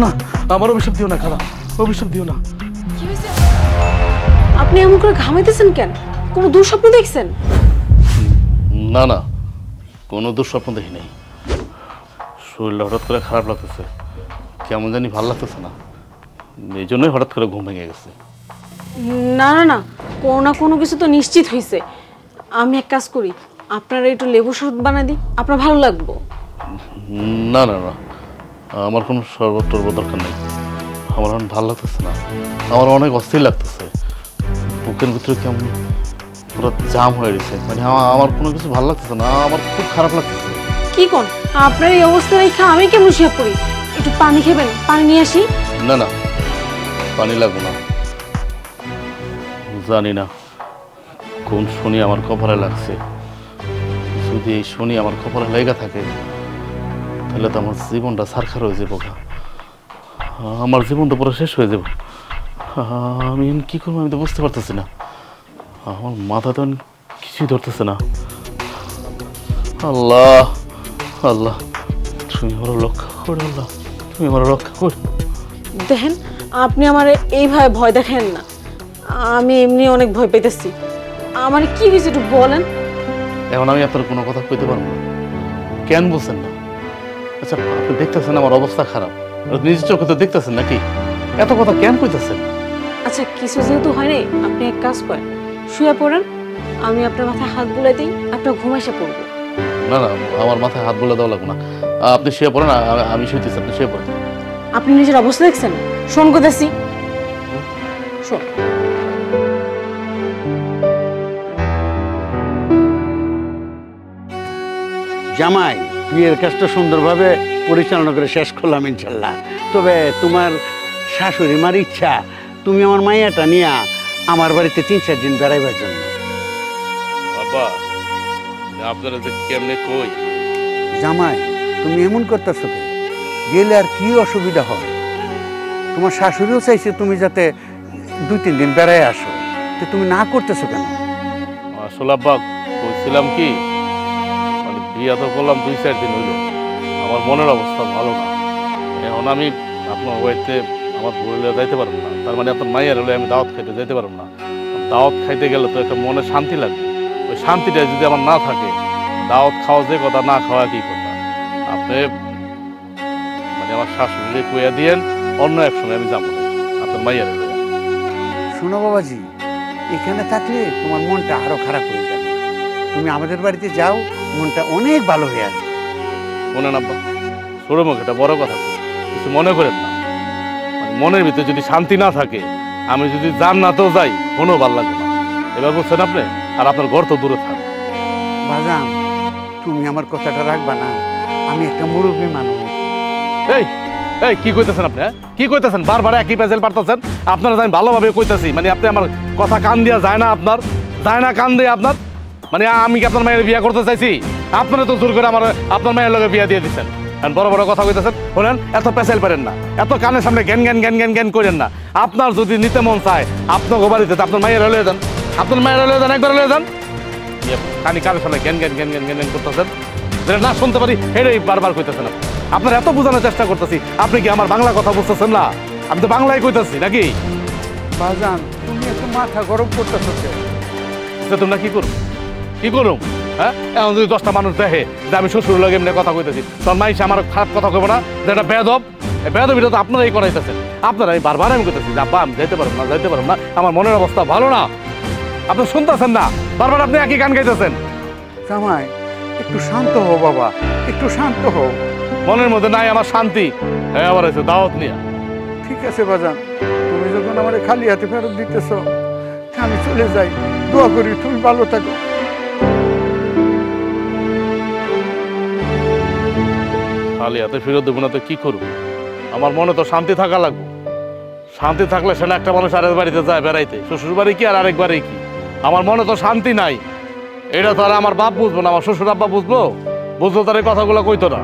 না আমার অভিশাপ দিও না খালা, অভিশাপ দিও না। আপনি এমন করে ঘামাইতেছেন কেন? কোনো দুঃস্বপ্ন দেখছেন? না না, কোনো দুঃস্বপ্ন দেখি নাই। শরীরটা হঠাৎ করে খারাপ লাগতেছে, কেমন জানি ভালো লাগতেছে না, এই জন্যই হঠাৎ করে ঘুম ভেঙে গেছে। না না না, কোনো না কোনো কিছু তো নিশ্চিত হয়েছে। আমি এক কাজ করি, আপনারা একটু লেবু শরবত বানাই দিই, আপনার ভালো লাগবো। না না না, আমার কোনো শরবত টরবত দরকার নেই, আমার এখন ভালো লাগতেছে না, আমার অনেক অস্থির লাগতেছে, বুকের ভিতরে কেমন পুরো জাম হয়ে গেছে, মানে আমার কোনো কিছু ভালো লাগতেছে না, আমার খুব খারাপ লাগতেছে। কি কোন আপনার এই অবস্থা রেখা আমি কেমন শুয়ে পড়ি? একটু পানি খেবেন? পানি নিয়ে আসি। না না, পানি লাগবে না। জানি না কোন শনি আমার কপালে লাগছে, যদি এই শনি আমার কপালে লেগে থাকে তাহলে তো আমার জীবনটা ছারখার হয়ে যাবো, আমার জীবনটা পুরো শেষ হয়ে যাব। আমি কি করবো আমি তো বুঝতে পারতেছি না, আমার মাথা তো কিছুই ধরতেছে না। আল্লাহ আল্লাহ, তুমি আমার রক্ষা করো, আল্লাহ তুমি আমার রক্ষা করো। দেখেন, আপনি আমার এইভাবে ভয় দেখেন না, আমি এমনি অনেক ভয় পেতেছি। আমার কি হয়েছে একটু বলেন। এখন আমি আপনার কোনো কথা কইতে পারবো না, কেন বলছেন না? আচ্ছা, আপনি দেখতেছেন আমার অবস্থা খারাপ, নিজের চোখে তো দেখতেছেন নাকি, এত কথা কেন কইতেছেন? আচ্ছা, কিছু যেহেতু হয়নি, আপনি এক কাজ করেন, শুয়ে পড়েন, আমি আপনার মাথায় হাত বুলাই দিই, আপনার ঘুম এসে পড়বো। না না, আমার মাথায় হাত বলে দেওয়া লাগবে না, আপনি শুয়ে পড়েন, আমি শুইতেছি, আপনি শুয়ে পড়েন। আপনি নিজের অবস্থা দেখছেন? শোন কোথাছি, শোন। জামাই, বিয়ের কাজটা সুন্দরভাবে পরিচালনা করে শেষ করলাম ইনশাল্লাহ। তবে তোমার শাশুড়ি মার ইচ্ছা তুমি আমার মাইয়াটা নিয়ে আমার বাড়িতে 3-4 দিন বেড়াইবার জন্য। বাবা, আপনারা যে কেমনে কই? জামাই, তুমি এমন করতেছো কেন? গেলে আর কি অসুবিধা হয়? তোমার শাশুড়িও চাইছে তুমি যাতে 2-3 দিন বেড়ায় আসো, তো তুমি না করতেছো কেন? আসলে আব্বা কইছিলাম কি, মানে বিয়া তো করলাম 2-4 দিন হইল, আমার মনের অবস্থা ভালো না। এখন আমি আপনার বাড়িতে আমার বলে যাইতে পারবো না, তার মানে আপনার মায়ের হলে আমি দাওয়াত খাইতে যাইতে পারবো না। দাওয়াত খাইতে গেলে তো একটা মনে শান্তি লাগবে, ওই শান্তিটা যদি আমার না থাকে, দাওয়াত খাওয়া যে কথা, না খাওয়া কি কথা। আপনি মানে আমার শাশুড়ি কইয়া দিয়েন, অন্য এক সময় আমি যাবো আপনার মায়ের হলে। শোনো বাবাজি, এখানে থাকলে তোমার মনটা আরো খারাপ হয়ে যাবে। তুমি আমাদের বাড়িতে যাও, মনটা অনেক ভালো হয়ে আসবে। মনে না ছোট মুখ, এটা বড় কথা, কিছু মনে করেন না। মানে মনের ভিতরে যদি শান্তি না থাকে, আমি যদি জান্নাতেও যাই কোনো ভালো লাগবে না। এবার বলছেন আপনি, আর আপনার ঘর তো দূরে থাক। বাজান, তুমি আমার কথাটা রাখবা না? আমি একটা মুরব্বী মানুষ। এই এই কি কইতেছেন আপনি? কি কইতেছেন? বারবার একই পেজেল পারতেছেন। আপনারা আমি ভালোভাবে কইতাছি, মানে আপনি আমার কথা কান দিয়া যায় না, আপনার যায় না কান দিয়ে আপনার। মানে আমি কি আপনার মায়ের বিয়া করতে চাইছি? আপনারা তো জোর করে আমার আপনার মায়ের লগে বিয়া দিয়ে দিচ্ছেন। বড় বড় কথা কইতেছেন, বলেন এত পেছাল পারেন না, এত কানের সামনে জ্ঞান জ্ঞান জ্ঞান জ্ঞান জ্ঞান করেন না। আপনার যদি নিতে মন চায়, আপনার বাড়িতে আপনার মায়ের হলে যান, আপনার মায়ের হলে যান, একবার হলে যান। কানি কানের সামনে জ্ঞান জ্ঞান জ্ঞান জ্ঞান জ্ঞান করতেছেন, যেটা না শুনতে পারি হেরেই বারবার কইতেছেন। আপনার এত বোঝানোর চেষ্টা করতেছি, আপনি কি আমার বাংলা কথা বুঝতেছেন না? আমি তো বাংলায় কইতেছি নাকি? বাজান, তুমি একটু মাথা গরম করতেছো। তোমরা কি করো, কি করুম? হ্যাঁ, এখন যদি 10টা মানুষ দেখে যে আমি শ্বশুর লগে এমনি কথা কইতেছি, তখন মাইস আমার খারাপ কথা কইব না যে এটা বেদব? বেদবিটা তো আপনারাই করাইতেছেন। আপনারাই বারবার আমি কইতেছি যে আব্বা আমি যাইতে পারবো না, যাইতে পারবো না, আমার মনের অবস্থা ভালো না। আপনি শুনতেছেন না, বারবার আপনি একই গান গাইতেছেন। জামাই, একটু শান্ত হও বাবা, একটু শান্ত হও। মনের মধ্যে নাই আমার শান্তি, হ্যাঁ আবার আছে দাওয়াত নিয়ে। ঠিক আছে বাজান, তুমি যখন আমার খালি হাতে ফেরত দিতেছ, আমি চলে যাই। দোয়া করি তুমি ভালো থাকো। খালি হাতে ফেরত দেবো না তো কি করবো? আমার মনে তো শান্তি থাকা লাগবে। শান্তি থাকলে সে না একটা মানুষ আরেক বাড়িতে যায় বেড়াইতে, শ্বশুর বাড়ি কি আর আরেক বাড়ি কি? আমার মনে তো শান্তি নাই। এটা তো আর আমার বাপ বুঝবো না, আমার শ্বশুর আব্বা বুঝবো? বুঝলো তার এই কথাগুলো কইতো না।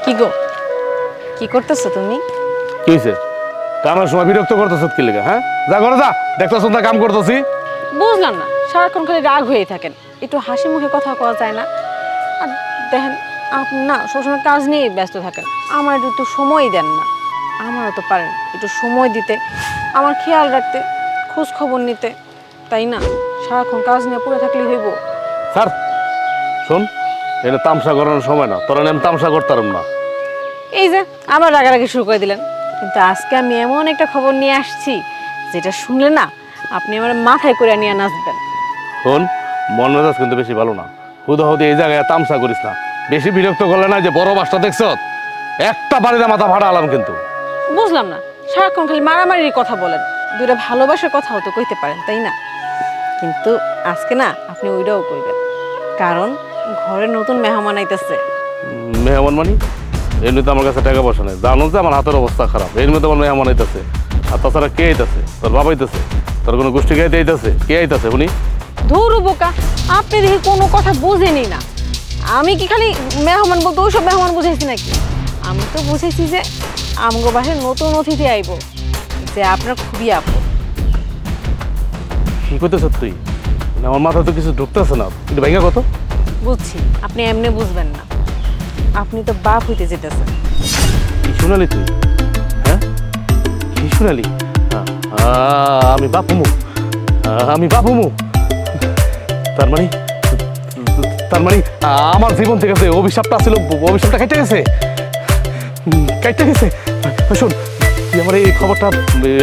কি গো, কি করতেছো তুমি? কি হয়েছে? কামের সময় বিরক্ত করতেছ কি লেগে? হ্যাঁ, যা ঘরে যা, দেখতেছ না কাম করতেছি। বুঝলাম না, সারাক্ষণ খালি রাগ হয়ে থাকেন, একটু হাসি মুখে কথা কওয়া যায় না? আর দেখেন, আপনি না সবসময় কাজ নিয়ে ব্যস্ত থাকেন, আমার একটু সময় দেন না। আমারও তো পারেন একটু সময় দিতে, আমার খেয়াল রাখতে, খোঁজ খবর নিতে, তাই না? সারাক্ষণ কাজ নিয়ে পড়ে থাকলে হইব? স্যার শোন, এটা তামসা করানোর সময় না, তোরা আমি তামসা করতাম না। এই যে আবার রাগারাগি শুরু করে দিলেন। কিন্তু আজকে আমি এমন একটা খবর নিয়ে আসছি যেটা শুনলে না আপনি আমার মাথায় করে নিয়ে নাচবেন। শোন, মন মেজাজ কিন্তু বেশি ভালো না, হুদা হুদি এই জায়গায় তামসা করিস না, বেশি বিরক্ত করলে না যে বড় বাসটা দেখছ একটা বাড়িতে মাথা ফাটা আলাম কিন্তু। বুঝলাম না, সারাক্ষণ খালি মারামারির কথা বলেন, দুইটা ভালোবাসার কথাও তো কইতে পারেন, তাই না? কিন্তু আজকে না আপনি ওইটাও কইবেন, কারণ ঘরে নতুন মেহমান আইতেছে। মেহমান মানি? এমনিতে আমার কাছে টাকা পয়সা নেই, জানো যে আমার হাতের অবস্থা খারাপ, এর মধ্যে আমার মেহমান আইতেছে। আর তাছাড়া কে আইতেছে? তোর বাবা আইতেছে? তোর কোনো গোষ্ঠী গাইতে আইতেছে? কে আইতেছে উনি? ধুরু বোকা, আপনি দেখি কোনো কথা বুঝেনি না। আমি কি খালি মেহমান বলতে ওইসব মেহমান বুঝাইছি নাকি? আমি তো বুঝেছি যে আমগো বাসায় নতুন অতিথি আইব, যে আপনার খুবই আপন। কি করতেছ তুই? আমার মাথা তো কিছু ঢুকতেছে না, কিন্তু ভাইয়া কত বুঝছি, আপনি এমনি বুঝবেন না, আপনি তো বাপ হইতে যেতেছেন। কি শুনালি তুই? হ্যাঁ, কি শুনালি? আমি বাপুমু, আমি বাপুমু। তার মানে আমার জীবন থেকে যে অভিশাপটা ছিল, অভিশাপটা কেটে গেছে, কেটে গেছে। শোন, তুই আমার এই খবরটা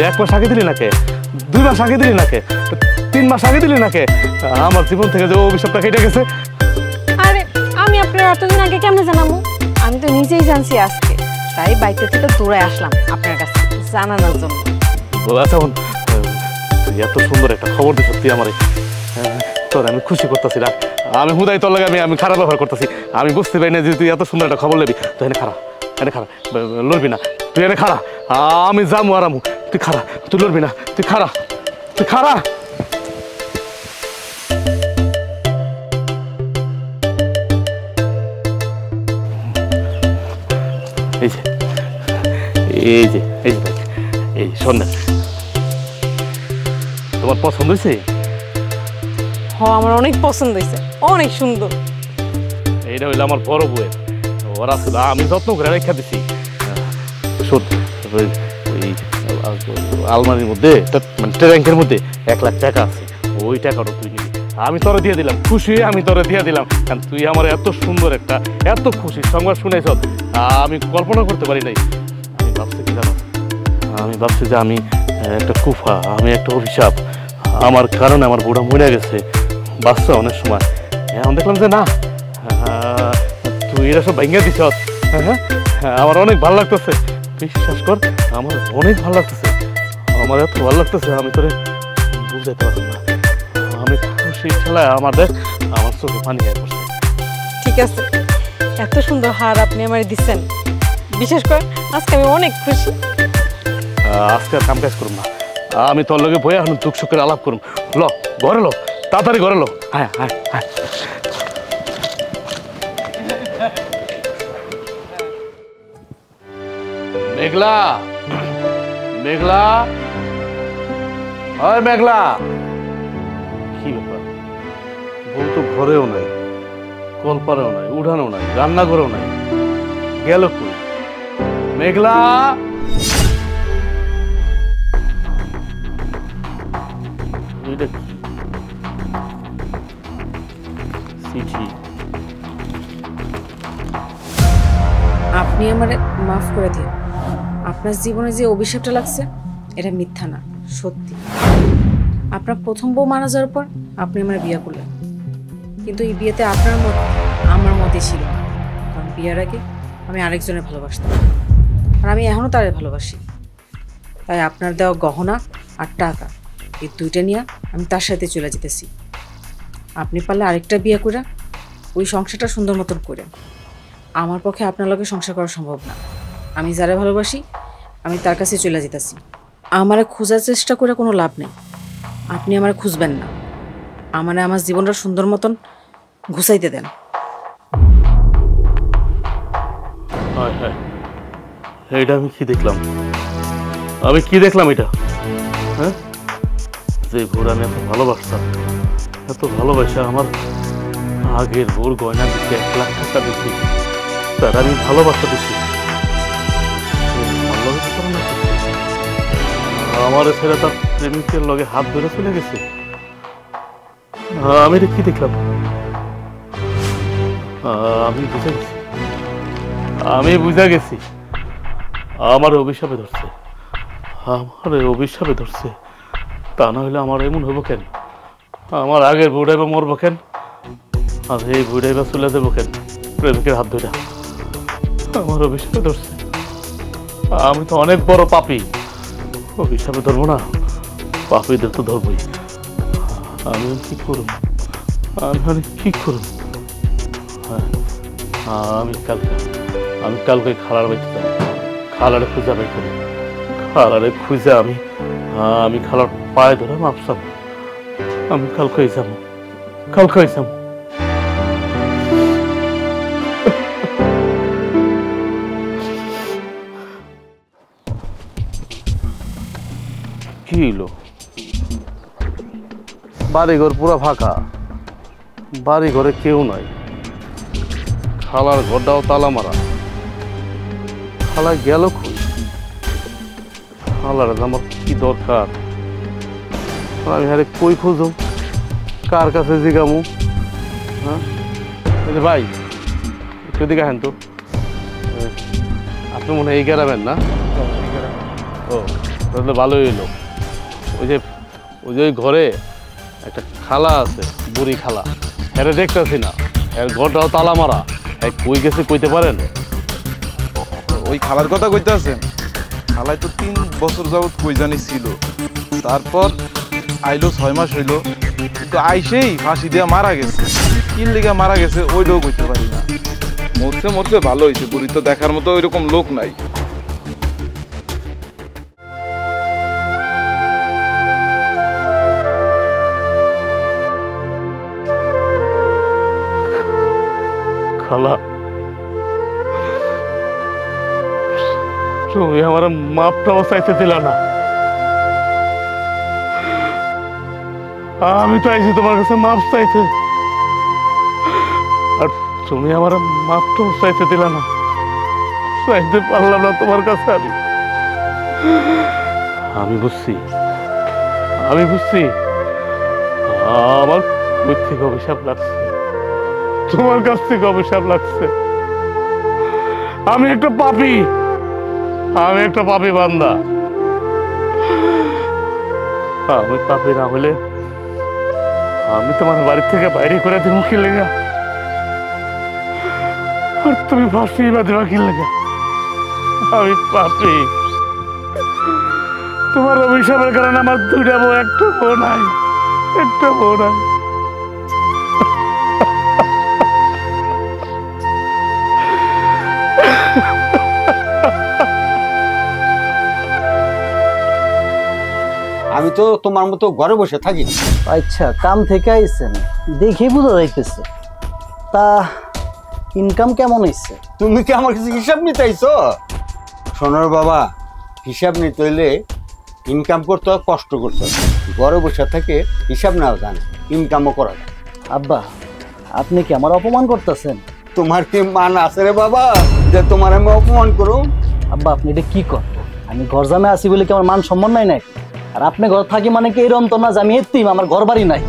1 মাস আগে দিলি নাকে, 2 মাস আগে দিলি নাকে, 3 মাস আগে দিলি নাকে? আমার জীবন থেকে যে অভিশাপটা কেটে গেছে। আরে আমি আপনার এতদিন আগে কেমনে জানাবো? আমি তো নিজেই জানছি আজকে, তাই বাইরে থেকে দৌড়ে আসলাম আপনার কাছে জানানোর জন্য। আচ্ছা বোন, তুই এত সুন্দর একটা খবর দিস তুই আমার, তোর আমি খুশি করতেছি না। আমি হুদাই তোর লাগে আমি খারাপ ব্যবহার করতেছি। আমি বুঝতে পারি না যে তুই এত সুন্দর একটা খবর নেবি। তুই এনে খারা, এনে খারা, লড়বি না, তুই এনে খারা, আমি যামু আরামু, তুই খারা, তুই লড়বি না, তুই খারা, তুই খারা। এই যে এই যে এই যে দেখ, এই সন্ধ্যা তোমার পছন্দ হয়েছে? হ আমার অনেক পছন্দ হয়েছে, অনেক সুন্দর। এইটা হইলো আমার বড় বউয়ের, ওরা ছিল আমি যত্ন করে রেখা দিছি। শোন, ওই আলমারির মধ্যে মানে ট্যাঙ্কের মধ্যে 1 লাখ টাকা আছে, ওই টাকাটা তুই নিবি। আমি তোরা দিয়ে দিলাম, খুশি আমি তোরা দিয়ে দিলাম, কারণ তুই আমার এত সুন্দর একটা এত খুশির সংবাদ শুনেছ আমি কল্পনা করতে পারি নাই। আমি ভাবছি কি জানো, আমি ভাবছি যে আমি একটা কুফা, আমি একটা অভিশাপ, আমার কারণে আমার বুড়া মরে গেছে বাচ্চা অনেক সময়। এখন দেখলাম যে না, তুই এরা সব ভেঙে দিছ। হ্যাঁ, আমার অনেক ভালো লাগতেছে, বিশ্বাস কর আমার অনেক ভালো লাগতেছে, আমার এত ভালো লাগতেছে আমি তোরে বুঝাইতে পারবো না। আমি খুশি খেলায় আমার চোখে পানি হয়ে পড়ছে। ঠিক আছে, এত সুন্দর হার আপনি আমার দিচ্ছেন, বিশেষ করে আজকে আমি অনেক খুশি। আজকে আর কাম কাজ করুন না, আমি তোর লগে বইয়া এখন দুঃখ সুখের আলাপ করুন। ল ঘরে লো, তাড়াতাড়ি ঘরে লো। হ্যাঁ হ্যাঁ হ্যাঁ। মেঘলা, মেঘলা, হয় মেঘলা, কি ব্যাপার? বউ তো ঘরেও নাই, কলপারেও নাই, উঠানেও নাই, রান্নাঘরেও নাই, গেল কই? মেঘলা, এটা কি? চিঠি। আপনি আমারে মাফ করে দিন। আপনার জীবনে যে অভিশাপটা লাগছে এটা মিথ্যা না, সত্যি। আপনার প্রথম বউ মারা যাওয়ার পর আপনি আমার বিয়ে করলেন, কিন্তু এই বিয়েতে আপনার মত আমার মতে ছিল না, কারণ বিয়ের আগে আমি আরেকজনের ভালোবাসতাম, আর আমি এখনও তারে ভালোবাসি। তাই আপনার দেওয়া গহনা আর টাকা এই দুইটা নিয়ে আমি তার সাথে চলে যেতেছি। আপনি পারলে আরেকটা বিয়ে করে ওই সংসারটা সুন্দর মতন করে। আমার পক্ষে আপনার লগে সংসার করা সম্ভব না। আমি যারা ভালোবাসি আমি তার কাছে চলে যেতেছি। আমারে খোঁজার চেষ্টা করে কোনো লাভ নেই, আপনি আমারে খুঁজবেন না, আমারে আমার জীবনটা সুন্দর মতন ঘুষাইতে দেন। হায় হায়, এইটা আমি কি দেখলাম? আমি কি দেখলাম এটা? হ্যাঁ, যে ভোর আমি এত ভালোবাসতাম, এত ভালোবাসা আমার আগের ভোর গয়না দিচ্ছি, 1 লাখ টাকা দিচ্ছি, তার আমি ভালোবাসা দিচ্ছি। আমার ছেলে তার প্রেমিকের লগে হাত ধরে চলে গেছে। আমি এটা কি দেখলাম? আমি বুঝে গেছি, আমি বুঝে গেছি আমার অভিশাপে ধরছে, আমার অভিশাপে ধরছে। তা না হলে আমার এমন হইব কেন? আমার আগের বুড়াইবা মরবো কেন? আর এই বুড়াইবা চলে যাবো কেন প্রেমিকের হাত ধরে? আমার অভিশাপে ধরছে। আমি তো অনেক বড় পাপী, অভিশাপে ধরবো না? পাপীদের তো ধরবই। আমি কি করব? আমি কি করব? আমি কালকে খালার বাড়িতে যাবো, খালারে খুঁজে বের করি, খালারে খুঁজে আমি খালার পায়ে ধরে মাপসাম। আমি কালকেই যাবো, কালকেই যাবো। কি হলো? বাড়িঘর পুরা ফাঁকা, বাড়ি ঘরে কেউ নাই, খালার ঘরটাও তালা মারা। খালা গেল কই? খালার আমার কি দরকার? আমি হারে কই খুঁজো, কার কাছে জিগামু? হ্যাঁ ভাই, একটু দিকে হেন তো। আপনি মনে হয় এই গ্রামের না? ও তাহলে ভালোই হইলো। ওই যে ওই ঘরে একটা খালা আছে, বুড়ি খালা, হ্যাঁ দেখতেছি না, এর ঘরটাও তালা মারা। কই গেছে কইতে পারেন? ওই খালার কথা কইতে আছেন? খালায় তো 3 বছর যাবৎ কই জানি ছিল, তারপর আইলো 6 মাস হইলো, কিন্তু আইসেই ফাঁসি দিয়া মারা গেছে। কি লিগা মারা গেছে ওইটাও কইতে পারি না। মরছে ভালো হয়েছে, বুড়ি তো দেখার মতো ওইরকম লোক নাই। খালা তুমি আমার মাপটাও চাইতে দিলা না। আমি তো আইছি তোমার কাছে মাপ চাইতে, আর তুমি আমার মাপটাও চাইতে দিলা না। চাইতে পারলাম না তোমার কাছে। আমি বুঝছি আমার কই থেকে অভিশাপ লাগছে, তোমার কাছ থেকে অভিশাপ লাগছে। আমি একটা পাপী বান্দা। আমি পাপী না হলে আমি তোমার বাড়ি থেকে বাইরে করে দিব কি লেগা, আর তুমি ফাঁসি বা দেবা কি লেগা? আমি পাপী। তোমার অভিশাপের কারণে আমার দুইটা বউ, একটা বউ নাই। আমি তো তোমার মতো ঘরে বসে থাকি। আচ্ছা, কাম থেকে আইছেন দেখে বোঝা যাইতেছে। তা ইনকাম কেমন হয়েছে? তুমি কি আমার কাছে হিসাব নিতে আইছো? সোনার বাবা, হিসাব নিতে হইলে ইনকাম করতে হয়, কষ্ট করতে হয়। ঘরে বসে থেকে হিসাব নেওয়া যায় না, ইনকামও করা যায়। আব্বা, আপনি কি আমার অপমান করতেছেন? তোমার কি মান আছে রে বাবা যে তোমার আমি অপমান করো? আব্বা, আপনি এটা কি করেন? আমি ঘর জামে আছি বলে কি আমার মান সম্মান নাই নাকি? আর আপনি ঘর থাকি মানে কি এরকম তো না যে আমি এতিম, আমার ঘর বাড়ি নাই।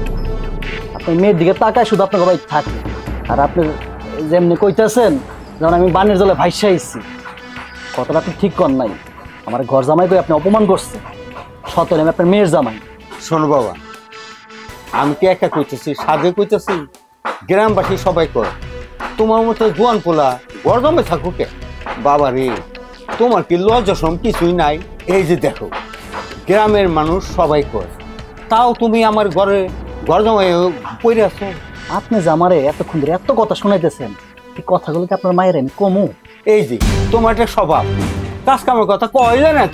আপনি মেয়ের দিকে তাকায় শুধু আপনার বাড়ি থাকে। আর আপনি যেমনি কইতেছেন যেমন আমি বানের জলে ভাইসা আইছি, কথাটা আপনি ঠিক কর নাই। আমার ঘর জামাই করে আপনি অপমান করছেন। সতরে আমি আপনার মেয়ের জামাই। শোনো বাবা, আমি কি একা কইতেছি, সাজে কইতেছি? গ্রামবাসী সবাই কর তোমার মতো জোয়ান পোলা ঘর জমে থাকুক কে? বাবা রে, তোমার কি লজ্জাসম কিছুই নাই? এই যে দেখো, গ্রামের মানুষ সবাই কর, তাও তুমি আমার ঘর জমায় পড়ে আছো। আপনি যে আমারে এতক্ষণ ধরে এত কথা শোনাইতেছেন, এই কথাগুলো কি আপনার মায়ের আমি কমু? এই যে তোমার একটা স্বভাব, কাজ কামের কথা কইলে না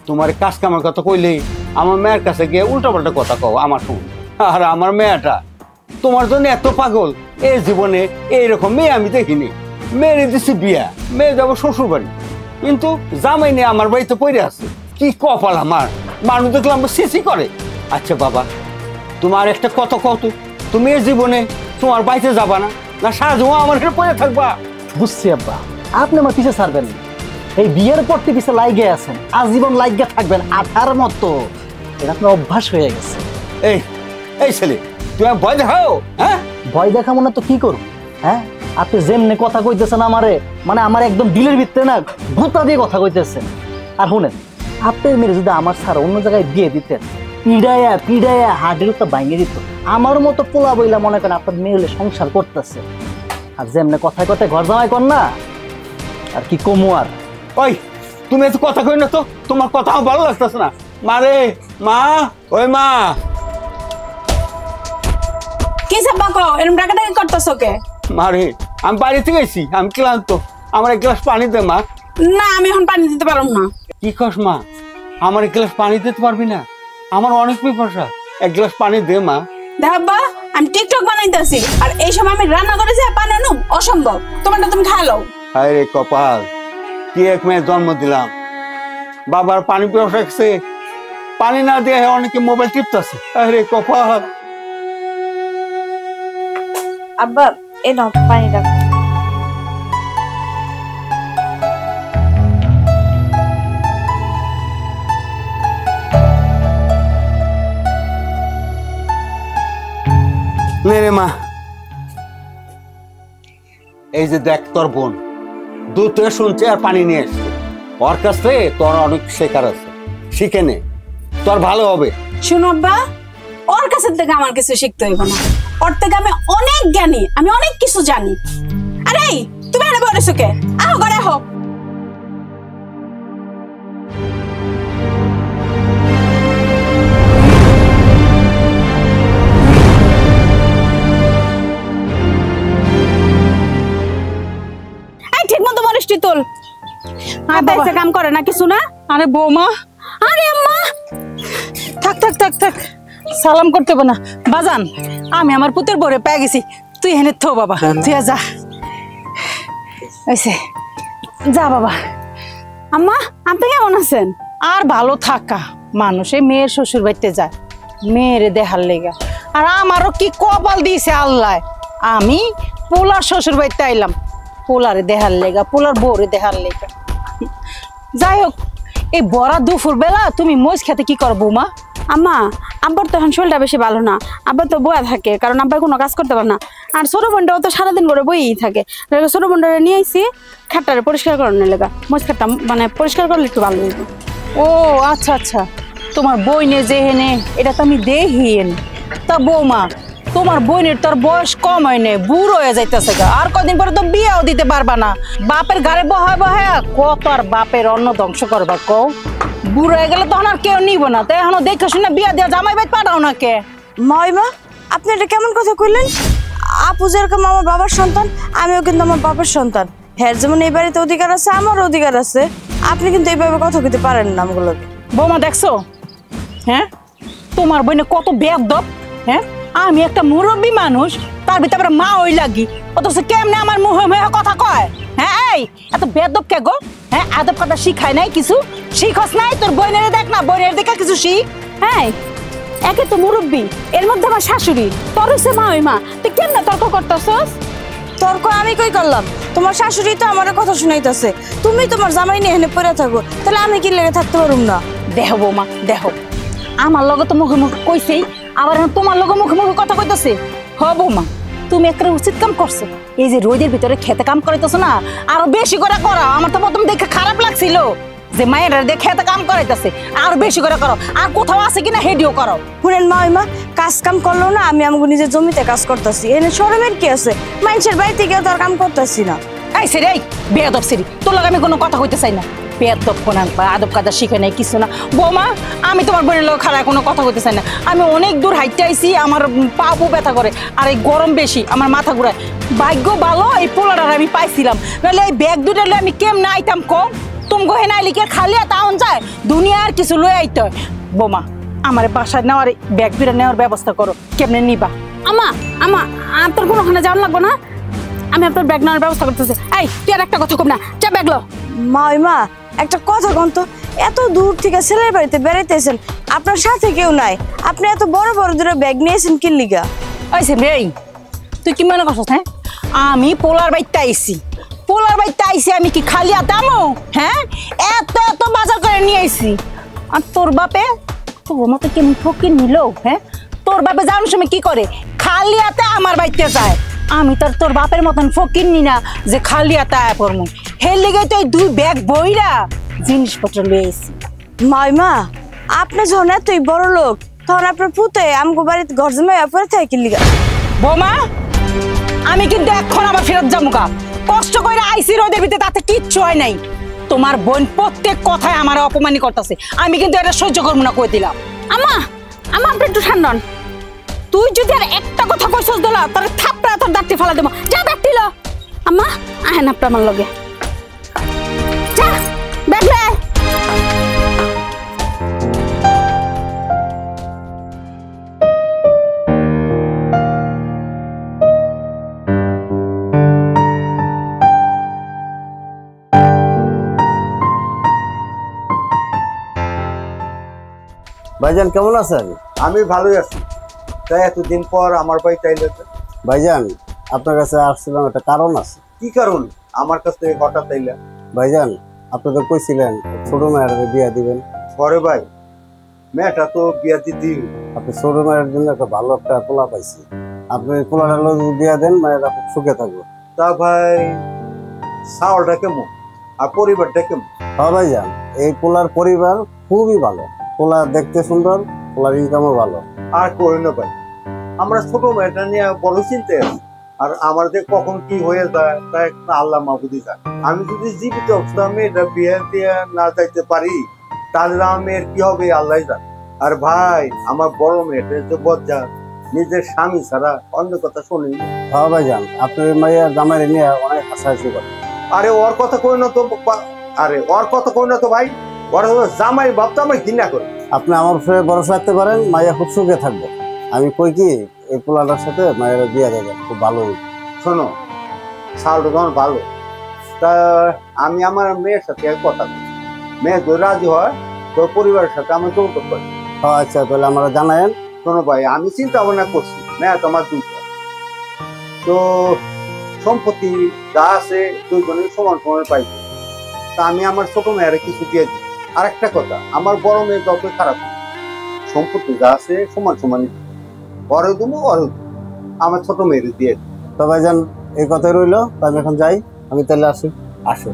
তোমার কাজ কামের কথা কইলেই আমার মেয়ের কাছে গিয়ে উল্টাপাল্টা কথা কও আমার সঙ্গে। আর আমার মেয়েটা তোমার জন্য এত পাগল, এই জীবনে এইরকম মেয়ে আমি দেখিনি। মেয়েরে দিছি বিয়া, মেয়ে যাবো শ্বশুর বাড়ি, কিন্তু জামাই নিয়ে আমার বাড়িতে পড়ে আছে। কি কপাল আমার, মানুষ দেখলাম সিসি করে। আচ্ছা বাবা, তোমার একটা কথা কত, তুমি এই জীবনে তোমার বাড়িতে যাবা না, না সারা জীবন আমার এখানে পড়ে থাকবা? বুঝছি আব্বা, আপনি আমার পিছে ছাড়বেন না। এই বিয়ের পর থেকে পিছে লাইগে আছেন, আজীবন লাইগে থাকবেন আঠার মতো। এটা আপনার অভ্যাস হয়ে গেছে। এই ছেলে, তুমি ভয় দেখাও? হ্যাঁ, ভয় দেখাবো না তো কি করবো? হ্যাঁ, আপনি যেমনি কথা কইতেছেন আমারে, মানে আমার একদম দিলের ভিতরে না ভূতা দিয়ে কথা কইতেছেন। আর শুনেন, আপনার মেয়ে যদি আমার ছাড়া অন্য জায়গায় বিয়ে দিতেন, পিড়াইয়া হাডের তো ভাঙিয়ে দিত। আমার মতো পোলা বইলা মনে করেন আপনার মেয়ে হলে সংসার করতেছে। আর যেমনি কথায় কথায় ঘর জামাই কর না, আর কি কমু আর। ওই তুমি এত কথা কই না তো, তোমার কথা আমার ভালো লাগতেছে না। মারে মা, ওই মা। কি সাব্বা কও, এরকম ডাকাডাকি করতেছো কে? মারে, আমি বাড়িতে গেছি, আমি ক্লান্ত, আমার এক গ্লাস পানি দে মা। না, আমি এখন পানি দিতে পারব না। কি কস মা, আমার এক গ্লাস পানি দিতে পারবি না? আমার অনেক পিপাসা, এক গ্লাস পানি দে মা। দেখাব্বা, আমি টিকটক বানাইতেছি, আর এই সময় আমি রান্না করেছি আর পানি আনুম অসম্ভব। তোমারটা তুমি খাই লও। হায় রে কপাল, কি এক মেয়ের জন্ম দিলাম, বাবার পানি পিপাসা লাগছে, পানি না দিয়ে অনেকে মোবাইল টিপতেছে। হায় রে কপাল। আব্বা, এ নাও পানি রাখো। নে রে মা, এই যে দেখ তোর বোন দূর থেকে শুনছে আর পানি নিয়ে এসছে। ওর কাছ থেকে তোর অনেক শেখার আছে, শিখে নে, তোর ভালো হবে। শুনো আব্বা, ওর কাছে থেকে আমার কিছু শিখতে হইব না। ওর থেকে আমি অনেক জ্ঞানী, আমি অনেক কিছু জানি। আরে তুমি এনে বলেছো কে? আহ ঘরে আহ। ঠিক মতো মরিষ্টি তোল। কাম করে না কিছু না? আরে বৌমা, আরে আম্মা, থাক থাক থাক থাক, সালাম করতে হবে না। বাজান, আমি আমার পুতের বরে পেয়ে গেছি, তুই হেনে থো বাবা, তুই যা। ওইসে যা বাবা, আম্মা আপনি কেমন আছেন? আর ভালো থাকা মানুষে মেয়ের শ্বশুর বাড়িতে যায় মেয়েরে দেখার লেগা, আর আমারও কি কপাল দিয়েছে আল্লাহ, আমি পোলার শ্বশুর বাড়িতে আইলাম পোলারে দেখার লেগা, পোলার বউরে দেখার লেগা। যাই হোক, এই বড়া দুপুর বেলা তুমি মোজ খেতে কি করো বৌমা? আম্মা আব্বার তো এখন শরীরটা বেশি ভালো না, আব্বার তো বয়া থাকে, কারণ আব্বার কোনো কাজ করতে পারে না। আর ছোট বোনটাও তো সারাদিন করে বইই থাকে। ছোট বোনটারে নিয়ে আইসি খাটটারে পরিষ্কার করানোর লেগা, মোজ খাটটা মানে পরিষ্কার করলে একটু ভালো হইব। ও আচ্ছা আচ্ছা, তোমার বইনে যে হেনে এটা তো আমি দেখি। তা বৌমা, তোমার বোনের তোর বয়স কম হয় না, বুড়ো হয়ে যাইতেছে, আর কদিন পরে তো বিয়েও দিতে পারবা না। বাপের ঘরে বহায় বহায় কত আর বাপের অন্ন ধ্বংস করবা কও? বুড়ো হয়ে গেলে তখন আর কেউ নিব না, তাই এখনো দেখে শুনে বিয়া দিয়া জামাই বাইত পাঠাও না কে? মা আপনি এটা কেমন কথা কইলেন? আপু যেরকম আমার বাবার সন্তান, আমিও কিন্তু আমার বাবার সন্তান। হ্যাঁ, যেমন এই বাড়িতে অধিকার আছে, আমারও অধিকার আছে। আপনি কিন্তু এইভাবে কথা কইতে পারেন না আমগুলোকে। বৌমা দেখছো, হ্যাঁ তোমার বোনে কত বেয়াদব। হ্যাঁ, আমি একটা মুরব্বী মানুষ, তার ভিতরে আবার মা ওই লাগি, অথচ কেমনে আমার মুহে মুহে কথা কয়? হ্যাঁ, এই এত বেয়াদব কে গো? হ্যাঁ, আদব কথা শিখায় নাই, কিছু শিখস নাই? তোর বোনের দেখ না, বোনের দেখে কিছু শিখ। হ্যাঁ, একে তো মুরব্বী, এর মধ্যে আমার শাশুড়ি, তোর হচ্ছে মা ওই মা, তুই কেমনে তর্ক করতেছস? তর্ক আমি কই করলাম? তোমার শাশুড়ি তো আমার কথা শুনাইতেছে। তুমি তোমার জামাই নিয়ে এখানে পড়ে থাকো, তাহলে আমি কি লেগে থাকতে পারুম না? দেহ বৌমা দেহ, আমার লগে তো মুখে মুখে কইছেই, আবার তোমার লগে মুখে মুখে কথা কইতেছে। হ বৌমা, তুমি একটা উচিত কাম করছো। এই যে রোদের ভিতরে খেতে কাম করাইতেছো না, আরো বেশি করে করো। আমার তো প্রথম দেখে খারাপ লাগছিল যে মায়ের দেখে খেতে কাম করাইতেছে, আরো বেশি করে করো। আর কোথাও আছে কিনা হেডিও করো। শুনেন মা, কাজ কাম করলো না, আমি আমাকে নিজের জমিতে কাজ করতেছি, এনে শরমের কি আছে? মানুষের বাড়িতে গিয়ে তো আর কাম করতেছি না। এই সেরে, এই বেয়াদব সেরি, তোর লগে আমি কোনো কথা কইতে চাই না। বেয়াদব কোন আদব কাদা শিখে নাই কিছু না। বৌমা, আমি তোমার বোনের লোক খারাপ কোনো কথা কইতে চাই না। আমি অনেক দূর হাইটে আইছি, আমার পা পু ব্যথা করে, আর এই গরম বেশি, আমার মাথা ঘুরায়। ভাগ্য ভালো এই পোলাটার আমি পাইছিলাম, নাহলে এই ব্যাগ দুটা আমি কেমনে আইতাম কম? তুমি গহে নাই লিখে খালি তাউন যায়, দুনিয়ার কিছু লয়ে আইতে হয়। বৌমা, আমার বাসায় নেওয়ার ব্যাগ দুটা নেওয়ার ব্যবস্থা করো, কেমনে নিবা? আমা আমা আপনার কোনোখানে যাওয়ার লাগবো না, আমি আপনার ব্যাগ নেওয়ার ব্যবস্থা করতেছি। এই তুই আর একটা কথা কম না, যা ব্যাগ লো। মা একটা কথা কন তো, এত দূর থেকে ছেলের বাড়িতে বেড়াইতেছেন, আপনার সাথে কেউ নাই, আপনি এত বড় বড় দুটো ব্যাগ নিয়েছেন কি লিগা? আইসে রে, তুই কি মনে করছিস? হ্যাঁ, আমি পোলার বাড়িতে আইছি, পোলার বাড়িতে আইছি, আমি কি খালি আতামো? হ্যাঁ, এত এত বাজার করে নিয়ে আইছি। আর তোর বাপে তোর মতো কেমন ফকির নিল? হ্যাঁ, তোর বাপে যাওয়ার সময় কি করে? খালি হাতে আমার বাড়িতে যায়। আমি তোর বাপের মতন ফকির নি না যে খালি হাতে আয়া পড়মু। হের লেগে তো এই দুই ব্যাগ বইরা জিনিসপত্র লয়ে আইছি। মা আপনি যখন এতই বড় লোক, তখন আপনার পুতে আমগো বাড়িতে ঘর জমাইয়া পড়ে থাকে কি লিগা? বৌমা, আমি কিন্তু এখন আবার ফেরত যাবো গা। কষ্ট করে আইসি রোদের ভিতরে, তাতে কিচ্ছু হয় নাই। তোমার বোন প্রত্যেক কথায় আমার অপমানি করতেছে, আমি কিন্তু এটা সহ্য করবো না, কই দিলাম। আমা আপনি একটু ঠান্ডা হন। তুই যদি আর একটা কথা কইছস দলা, তোর থাপড়া তোর দাঁতটি ফেলা দেবো। যা ব্যাগ দিল। আম্মা আহেন আপনি আমার লগে, যা ব্যাগ লে। ভাইজান কেমন আছেন? আমি ভালোই আছি। তাই এতদিন পর আমার বাড়ি চাইলে? ভাইজান, আপনার কাছে আসছিলাম, একটা কারণ আছে। কি কারণ আমার কাছ থেকে হঠাৎ চাইলে? ভাইজান, আপনি তো কইছিলেন ছোট মেয়ের বিয়া দিবেন। পরে ভাই, মেয়েটা তো বিয়া দিতে, আপনি ছোট মেয়ের জন্য একটা ভালো একটা পোলা পাইছি, আপনি পোলাটা বিয়া দেন, মেয়েরা খুব সুখে থাকবো। তা ভাই, চাউলটা কেমন আর পরিবারটা কেমন? হ্যাঁ ভাইজান, এই পোলার পরিবার খুবই ভালো, পোলা দেখতে সুন্দর, পোলার ইনকামও ভালো। আর কই না ভাই, আমরা ছোট মেয়েটা নিয়ে বড় চিন্তা আছি, আর আমার যে কখন কি হয়ে যায় তা একটা আল্লাহ মাহবুদি যায়। আমি যদি জীবিত অবস্থায় মেয়েটা বিয়ে দিয়ে না যাইতে পারি, তাহলে আমার মেয়ের কি হবে আল্লাহ জানে। আর ভাই, আমার বড় মেয়েটা যে বজ্জা, নিজের স্বামী ছাড়া অন্য কথা শুনি। হ্যাঁ ভাইজান, আপনার মাইয়া জামাই নিয়ে অনেক হাসাহাসি করে। আরে ওর কথা কই না তো, আরে ওর কথা কই না তো ভাই, ওর জামাই বাপটা আমার ঘৃণা করে। আপনি আমার উপরে ভরসা রাখতে পারেন, মাইয়া খুব সুখে থাকবে। আমি কই কি, এই পোলাটার সাথে মায়ের বিয়ে দেবেন, খুব ভালো। শোনো, চাউলটা তোমার ভালো, তা আমি আমার মেয়ের সাথে কথা বলি। মেয়ে যদি রাজি হয় তোর পরিবারের সাথে আমি যৌতুক করি। আচ্ছা তাহলে আমরা জানায়েন। শোনো ভাই, আমি চিন্তা ভাবনা করছি, মেয়ে তোমার দুইটা, তো সম্পত্তি যা আছে দুইজনের সমান সমান পাইবে। তা আমি আমার ছোট মেয়েরা কিছু দিয়ে দিই। আর একটা কথা, আমার বড় মেয়ে যতই খারাপ হোক, সম্পত্তি যা আছে সমান সমানই ঘরে দেবো, আমার ছোট মেয়ের দিয়ে দিই। তো ভাইজান এই কথাই রইলো, আমি এখন যাই, আমি তাহলে আসি। আসো।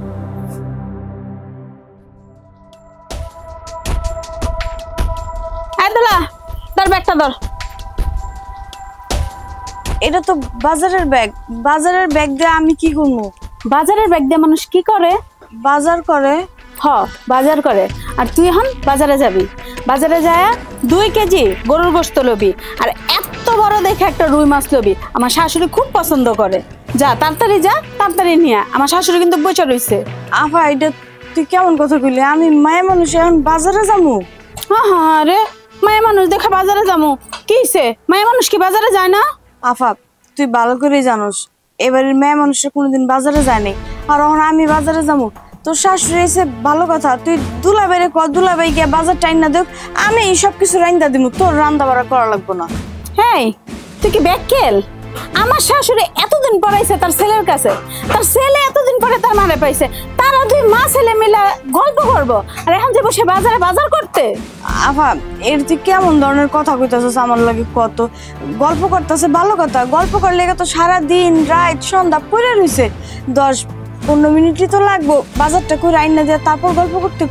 ধর ব্যাগটা ধর। এটা তো বাজারের ব্যাগ, বাজারের ব্যাগ দিয়ে আমি কি করবো? বাজারের ব্যাগ দিয়ে মানুষ কি করে? বাজার করে। বাজার করে। আর তুই এখন বাজারে যাবি, বাজারে যায় 2 কেজি গরুর গোশত লবি, আর এত বড় দেখে একটা রুই মাছ লবি। আমার শাশুড়ি খুব পছন্দ করে। যা তাড়াতাড়ি যা, তাড়াতাড়ি নিয়ে। আমার শাশুড়ি কিন্তু বইচা রইছে। আফা এটা তুই কেমন কথা কইলি? আমি মায়ের মানুষ, এখন বাজারে যাবো? রে মায়ের মানুষ দেখে বাজারে যাবো কি হইছে? মায়ের মানুষ কি বাজারে যায় না? আফা তুই ভালো করে জানোস এবারের মেয়ে মানুষের কোনোদিন বাজারে যায়নি, আর এখন আমি বাজারে যাবো। তোর শাশুড়ি এসে ভালো কথা, তুই দুলাভাইরে কর, দুলাভাই গিয়ে বাজার টাইম না দেখ, আমি এই সব কিছু রান্না দিব, তোর রান্না বাড়া করা লাগবো না। হ্যাঁ তুই কি ব্যাককেল? আমার শাশুড়ি এতদিন পড়াইছে তার ছেলের কাছে, তার ছেলে এতদিন পরে তার মারে পাইছে, তারা 2 মা ছেলে মিলে গল্প করবো, আর এখন যাবো সে বাজারে বাজার করতে? আফা এর তুই কেমন ধরনের কথা কইতাছিস? আমার লাগে কত গল্প করতেছে, ভালো কথা, গল্প করলে তো সারা দিন রাত সন্ধ্যা পড়ে রইছে, 10-15 মিনিটই তো লাগবো বাজারটা করে আইনা দিয়ে তারপর গল্প করতে।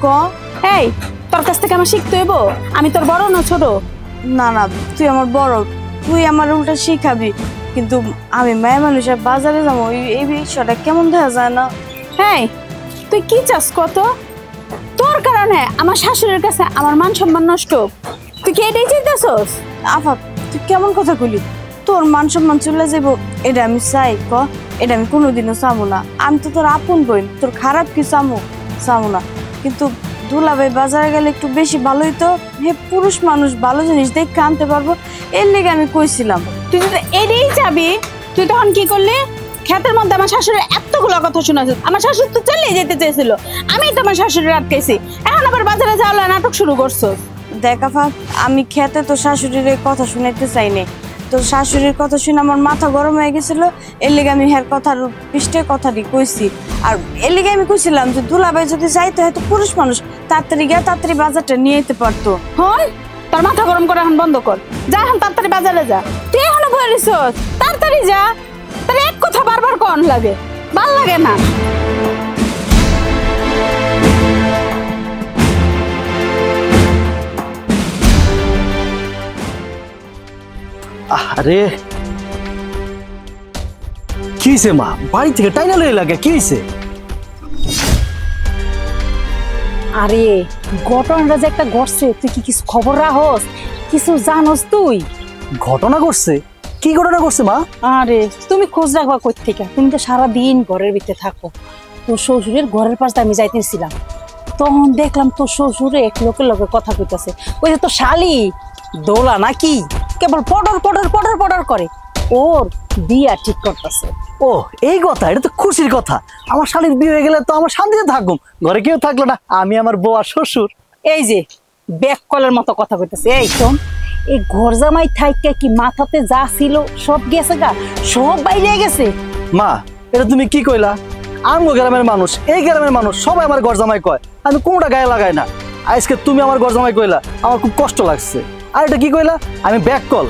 এই তোর কাছ থেকে আমার শিখতে হইব? আমি তোর বড় না ছোট? না না তুই আমার বড়, তুই আমার উল্টা শিখাবি, কিন্তু আমি মায়া মানুষের বাজারে যাবো এই বিষয়টা কেমন দেখা যায় না? হ্যাঁ তুই কি চাস কত? তোর কারণে আমার শাশুড়ির কাছে আমার মান সম্মান নষ্ট, তুই কি এটাই চিন্তাছস? আফা তুই কেমন কথা কইলি? তোর মান সম্মান চলে যাবো এটা আমি চাই? এটা আমি কোনোদিনও চাবো না। আমি তো তোর আপন বোন, তোর খারাপ কি চাবো না, কিন্তু দুলাভাই বাজারে গেলে একটু বেশি ভালোই তো, পুরুষ মানুষ ভালো জিনিস দেখে আনতে পারবো, এর লেগে আমি কইছিলাম। তুই যদি এটাই চাবি, তুই তখন কি করলি? ক্ষেতের মধ্যে আমার শাশুড়ির এতগুলো কথা শোনাছিস, আমার শাশুড়ি তো চলে যেতে চেয়েছিল, আমি তো আমার শাশুড়ির আটকেছি, এখন আবার বাজারে যাওয়ার নাটক শুরু করছো। দেখ আফা, আমি খেতে তো শাশুড়ির কথা শুনাইতে চাইনি, তো শাশুড়ির কথা শুনে আমার মাথা গরম হয়ে গেছিল, এর লেগে আমি হের কথার পৃষ্ঠে কথাটি কইছি। আর এর লেগে আমি কইছিলাম যে দুলাভাই যদি যাইতো হয়তো পুরুষ মানুষ তাড়াতাড়ি গিয়ে তাড়াতাড়ি বাজারটা নিয়ে যেতে পারতো। হন তোর মাথা গরম করে এখন বন্ধ কর, যা এখন তাড়াতাড়ি বাজারে যা। তুই এখনো বলিস তাড়াতাড়ি যা, তোর এক কথা বারবার কোন লাগে, ভাল লাগে না। আরে কি হয়েছে মা? বাড়ি থেকে টাইনা লয়ে লাগে, কি হয়েছে? আরে ঘটনাটা যে একটা ঘটছে, তুই কি কিছু খবর রাখস? কিছু জানোস তুই? ঘটনা ঘটছে? কি ঘটনা ঘটছে মা? আরে তুমি খোঁজ রাখবা কই থেকে? তুমি তো সারাদিন ঘরের ভিতরে থাকো। তোর শ্বশুরের ঘরের পাশে আমি যাইতেছিলাম, তখন দেখলাম তোর শ্বশুরে এক লোকের লগে কথা কইতাছে। ওই যে তোর শালি দোলা নাকি, কেবল পডর পডর পডর পডর করে, ওর বিয়া ঠিক করতেছে। ও এই কথা, এটা তো খুশির কথা। আমার শালীর বিয়ে হয়ে গেলে তো আমার শান্তিতে থাকুম, ঘরে কেউ থাকলো না, আমি আমার বউ আর শ্বশুর। এই যে ব্যাক কলের মতো কথা কইতেছে। এই শোন, এই ঘর জামাই থাইকা কি মাথাতে যা ছিল সব গেছে গা, সব বাইরে গেছে। মা এটা তুমি কি কইলা? আমগো গ্রামের মানুষ, এই গ্রামের মানুষ সবাই আমার ঘর জামাই কয়, আমি কোনটা গায়ে লাগাই না। আজকে তুমি আমার ঘর জামাই কইলা, আমার খুব কষ্ট লাগছে। আর এটা কি কইলা? আমি ব্যাক কল।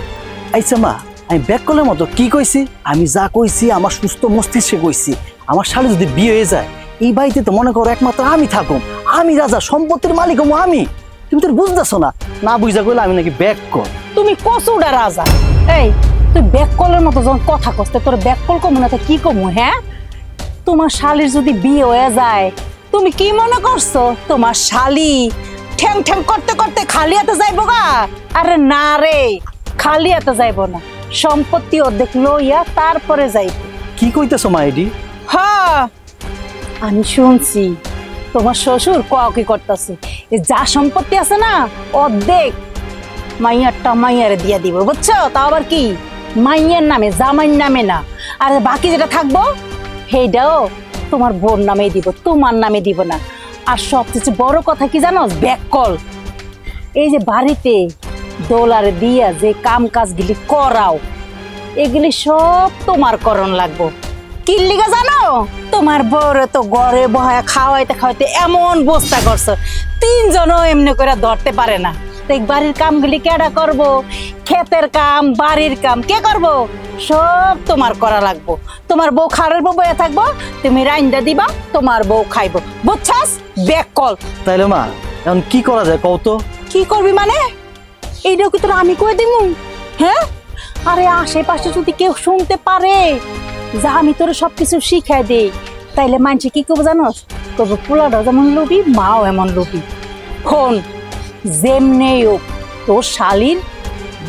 আইসা মা, আমি ব্যাক কলের মতো কি কইছি? আমি যা কইছি আমার সুস্থ মস্তিষ্কে কইছি। আমার শালী যদি বিয়ে হয়ে যায়, এই বাড়িতে তো মনে করো একমাত্র আমি থাকুম, আমি রাজা, সম্পত্তির মালিক হবো আমি। তুমি তো বুঝতেছো না, না বুঝা কইলে আমি নাকি ব্যাক কল। তুমি কসুডা রাজা। এই তুই ব্যাক কলের মতো যখন কথা কসতে, তোর ব্যাক কল কমু না তো কি কমু? হ্যাঁ, তোমার শালীর যদি বিয়ে হয়ে যায়, তুমি কি মনে করছো তোমার শালী ঠ্যাং ঠ্যাং করতে করতে খালি হাতে যাইবো গা? আরে না রে, খালি হাতে যাইবো না, সম্পত্তি অর্ধেক লইয়া তারপরে যাইব। কি কইতেছো মা এডি? হ্যাঁ আমি শুনছি তোমার শ্বশুর কি করতেছে, যা সম্পত্তি আছে না অর্ধেক মাইয়ারটা মাইয়ারে দিয়া দিব, বুঝছো? তাও আবার কি মাইয়ার নামে, জামাইয়ের নামে না। আর বাকি যেটা থাকবো সেইটাও তোমার বোন নামে দিব, তোমার নামে দিব না। আর সবচেয়ে বড় কথা কি জানো, ব্যাককল। এই যে বাড়িতে ডলার দিয়া যে কাম কাজগুলি করাও, এগুলি সব তোমার করণ লাগবো। কি লিগা জানো, তোমার বড় তো ঘরে বহায় খাওয়াইতে খাওয়াইতে এমন বস্তা করছো, 3 জনও এমনি করে ধরতে পারে না। তো এই বাড়ির কামগুলি কেডা করবো? ক্ষেতের কাম, বাড়ির কাম কে করবো? সব তোমার করা লাগবো। তোমার বউ খারের বউ বয়ে থাকবো, তুমি রাইন্দা দিবা, তোমার বউ খাইবো, বুঝছাস? ব্যাককল। তাইলে মা এখন কি করা যায় কও তো? কি করবি মানে? এইটাও কি তোর আমি কয়ে দিমু? হ্যাঁ, আরে আশেপাশে যদি কেউ শুনতে পারে যে আমি তোর সবকিছু শিখাই দেই, তাইলে মানুষে কি করবো জানোস? করবো পোলাটাও যেমন লুবি, মাও এমন লুবি। শোন, যেমনে হোক তোর শালির